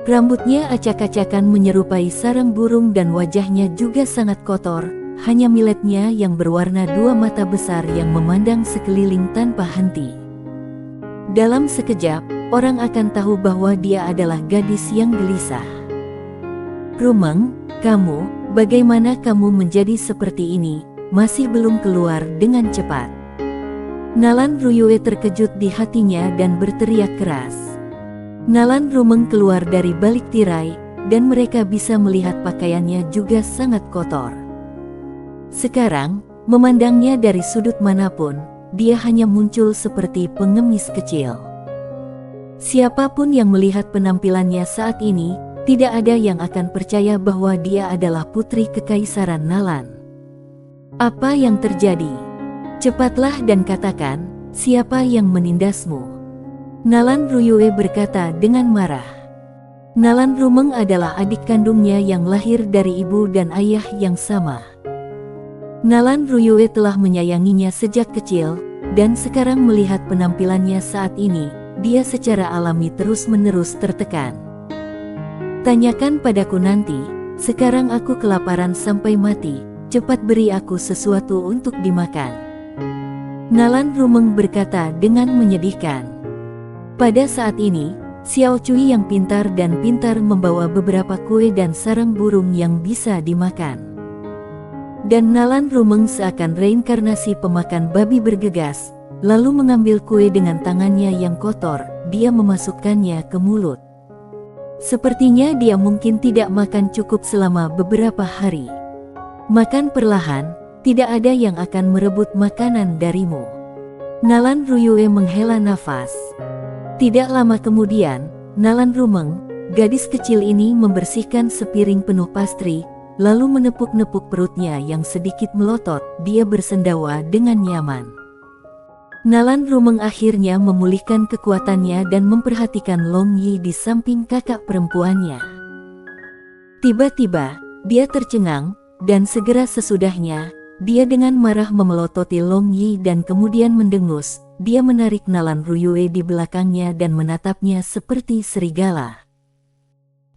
[SPEAKER 1] Rambutnya acak-acakan menyerupai sarang burung dan wajahnya juga sangat kotor, hanya miletnya yang berwarna dua mata besar yang memandang sekeliling tanpa henti. Dalam sekejap, orang akan tahu bahwa dia adalah gadis yang gelisah. Rumeng, kamu, bagaimana kamu menjadi seperti ini, masih belum keluar dengan cepat. Nalan Ruyue terkejut di hatinya dan berteriak keras. Nalan Rumeng keluar dari balik tirai, dan mereka bisa melihat pakaiannya juga sangat kotor. Sekarang, memandangnya dari sudut manapun, dia hanya muncul seperti pengemis kecil. Siapapun yang melihat penampilannya saat ini, tidak ada yang akan percaya bahwa dia adalah putri Kekaisaran Nalan. Apa yang terjadi? Cepatlah dan katakan, siapa yang menindasmu? Nalan Ruyue berkata dengan marah. Nalan Rumeng adalah adik kandungnya yang lahir dari ibu dan ayah yang sama. Nalan Ruyue telah menyayanginya sejak kecil, dan sekarang melihat penampilannya saat ini, dia secara alami terus-menerus tertekan. Tanyakan padaku nanti, sekarang aku kelaparan sampai mati, cepat beri aku sesuatu untuk dimakan. Nalan Rumeng berkata dengan menyedihkan. Pada saat ini, Xiao Cui yang pintar dan pintar membawa beberapa kue dan sarang burung yang bisa dimakan. Dan Nalan Rumeng seakan reinkarnasi pemakan babi bergegas, lalu mengambil kue dengan tangannya yang kotor, dia memasukkannya ke mulut. Sepertinya dia mungkin tidak makan cukup selama beberapa hari. Makan perlahan, tidak ada yang akan merebut makanan darimu. Nalan Ruyue menghela nafas. Tidak lama kemudian, Nalan Rumeng, gadis kecil ini membersihkan sepiring penuh pastry, lalu menepuk-nepuk perutnya yang sedikit melotot, dia bersendawa dengan nyaman. Nalan Rumeng akhirnya memulihkan kekuatannya dan memperhatikan Long Yi di samping kakak perempuannya. Tiba-tiba, dia tercengang, dan segera sesudahnya, dia dengan marah memelototi Long Yi dan kemudian mendengus, dia menarik Nalan Ruyue di belakangnya dan menatapnya seperti serigala.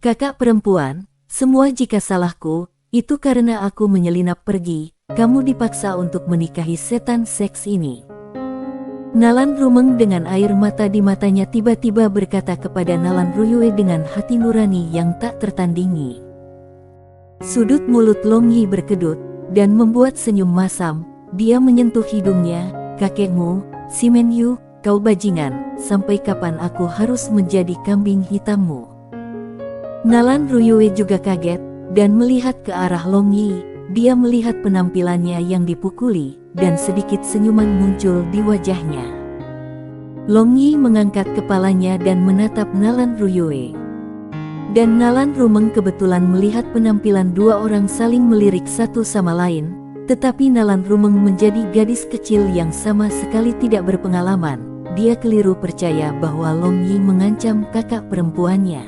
[SPEAKER 1] Kakak perempuan, semua jika salahku, itu karena aku menyelinap pergi, kamu dipaksa untuk menikahi setan seks ini. Nalan Rumeng dengan air mata di matanya tiba-tiba berkata kepada Nalan Ruyue dengan hati nurani yang tak tertandingi. Sudut mulut Long Yi berkedut, dan membuat senyum masam, dia menyentuh hidungnya, kakekmu, Si Menyu, kau bajingan, sampai kapan aku harus menjadi kambing hitammu? Nalan Ruyue juga kaget, dan melihat ke arah Long Yi, dia melihat penampilannya yang dipukuli, dan sedikit senyuman muncul di wajahnya. Long Yi mengangkat kepalanya dan menatap Nalan Ruyue. Dan Nalan Rumeng kebetulan melihat penampilan dua orang saling melirik satu sama lain, tetapi Nalan Rumeng menjadi gadis kecil yang sama sekali tidak berpengalaman, dia keliru percaya bahwa Long Yi mengancam kakak perempuannya.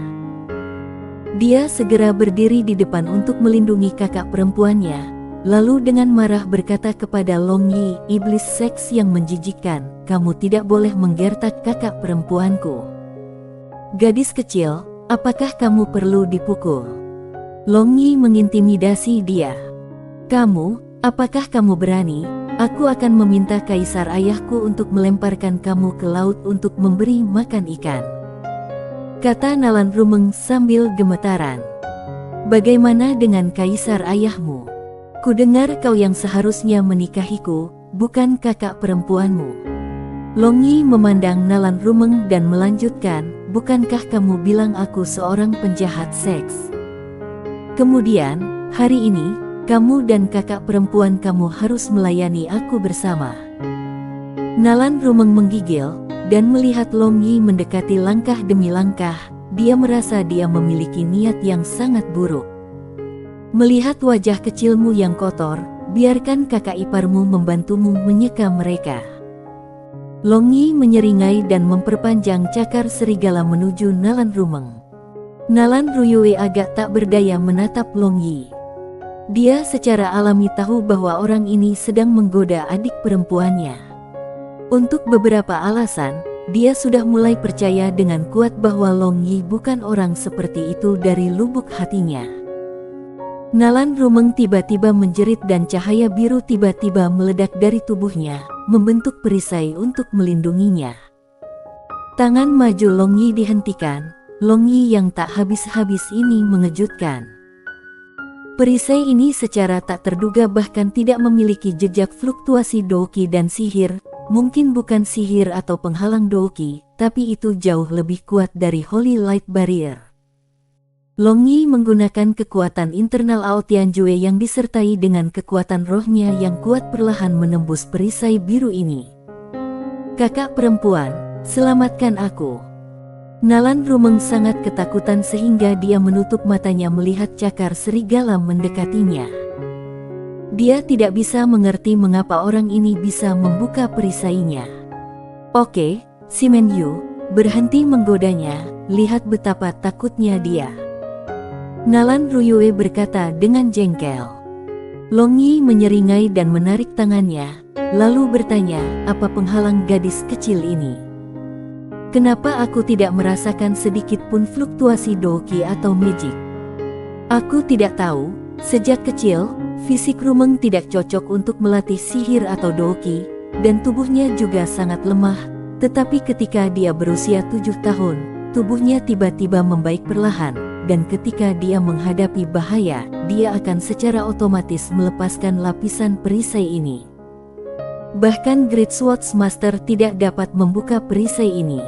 [SPEAKER 1] Dia segera berdiri di depan untuk melindungi kakak perempuannya, lalu dengan marah berkata kepada Long Yi, iblis seks yang menjijikkan, kamu tidak boleh menggertak kakak perempuanku. Gadis kecil, apakah kamu perlu dipukul? Long Yi mengintimidasi dia. Kamu, apakah kamu berani? Aku akan meminta kaisar ayahku untuk melemparkan kamu ke laut untuk memberi makan ikan. Kata Nalan Rumeng sambil gemetaran. Bagaimana dengan kaisar ayahmu? Kudengar kau yang seharusnya menikahiku, bukan kakak perempuanmu. Long Yi memandang Nalan Rumeng dan melanjutkan, bukankah kamu bilang aku seorang penjahat seks? Kemudian, hari ini, kamu dan kakak perempuan kamu harus melayani aku bersama. Nalan Rumeng menggigil, dan melihat Long Yi mendekati langkah demi langkah, dia merasa dia memiliki niat yang sangat buruk. Melihat wajah kecilmu yang kotor, biarkan kakak iparmu membantumu menyeka mereka. Long Yi menyeringai dan memperpanjang cakar serigala menuju Nalan Rumeng. Nalan Ruyue agak tak berdaya menatap Long Yi. Dia secara alami tahu bahwa orang ini sedang menggoda adik perempuannya. Untuk beberapa alasan, dia sudah mulai percaya dengan kuat bahwa Long Yi bukan orang seperti itu dari lubuk hatinya. Nalan Rumeng tiba-tiba menjerit dan cahaya biru tiba-tiba meledak dari tubuhnya, membentuk perisai untuk melindunginya. Tangan maju Long Yi dihentikan, Long Yi yang tak habis-habis ini mengejutkan. Perisai ini secara tak terduga bahkan tidak memiliki jejak fluktuasi douqi dan sihir, mungkin bukan sihir atau penghalang douqi, tapi itu jauh lebih kuat dari Holy Light Barrier. Long Yi menggunakan kekuatan internal Ao Tianjue yang disertai dengan kekuatan rohnya yang kuat perlahan menembus perisai biru ini. Kakak perempuan, selamatkan aku. Nalan Rumeng sangat ketakutan sehingga dia menutup matanya melihat cakar serigala mendekatinya. Dia tidak bisa mengerti mengapa orang ini bisa membuka perisainya. Oke, si Menyu, berhenti menggodanya, lihat betapa takutnya dia. Nalan Ruyue berkata dengan jengkel. Long Yi menyeringai dan menarik tangannya, lalu bertanya, apa penghalang gadis kecil ini? Kenapa aku tidak merasakan sedikit pun fluktuasi Doqi atau magic? Aku tidak tahu, sejak kecil, fisik Rumeng tidak cocok untuk melatih sihir atau Doqi, dan tubuhnya juga sangat lemah, tetapi ketika dia berusia 7 tahun, tubuhnya tiba-tiba membaik perlahan, dan ketika dia menghadapi bahaya, dia akan secara otomatis melepaskan lapisan perisai ini. Bahkan Great Swords Master tidak dapat membuka perisai ini.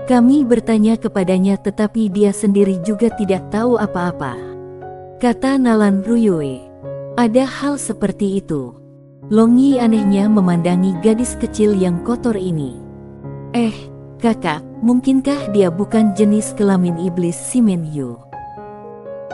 [SPEAKER 1] Kami bertanya kepadanya tetapi dia sendiri juga tidak tahu apa-apa. Kata Nalan Ruyue. Ada hal seperti itu. Long Yi anehnya memandangi gadis kecil yang kotor ini. Kakak, mungkinkah dia bukan jenis kelamin iblis si Menyu?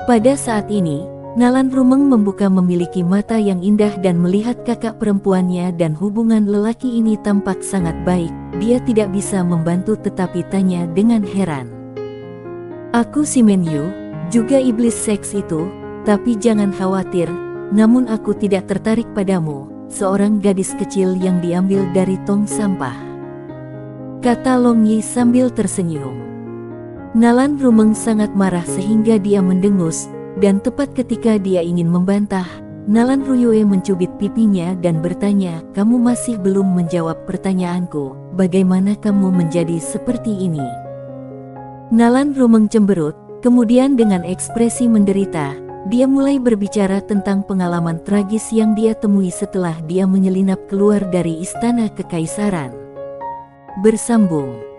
[SPEAKER 1] Pada saat ini, Nalan Rumeng membuka memiliki mata yang indah dan melihat kakak perempuannya dan hubungan lelaki ini tampak sangat baik. Dia tidak bisa membantu tetapi tanya dengan heran. Aku si Menyu, juga iblis seks itu, tapi jangan khawatir, namun aku tidak tertarik padamu, seorang gadis kecil yang diambil dari tong sampah. Kata Long Yi sambil tersenyum. Nalan Rumeng sangat marah sehingga dia mendengus, dan tepat ketika dia ingin membantah, Nalan Ruyue mencubit pipinya dan bertanya, kamu masih belum menjawab pertanyaanku, bagaimana kamu menjadi seperti ini? Nalan Rumeng cemberut, kemudian dengan ekspresi menderita, dia mulai berbicara tentang pengalaman tragis yang dia temui setelah dia menyelinap keluar dari istana kekaisaran. Bersambung.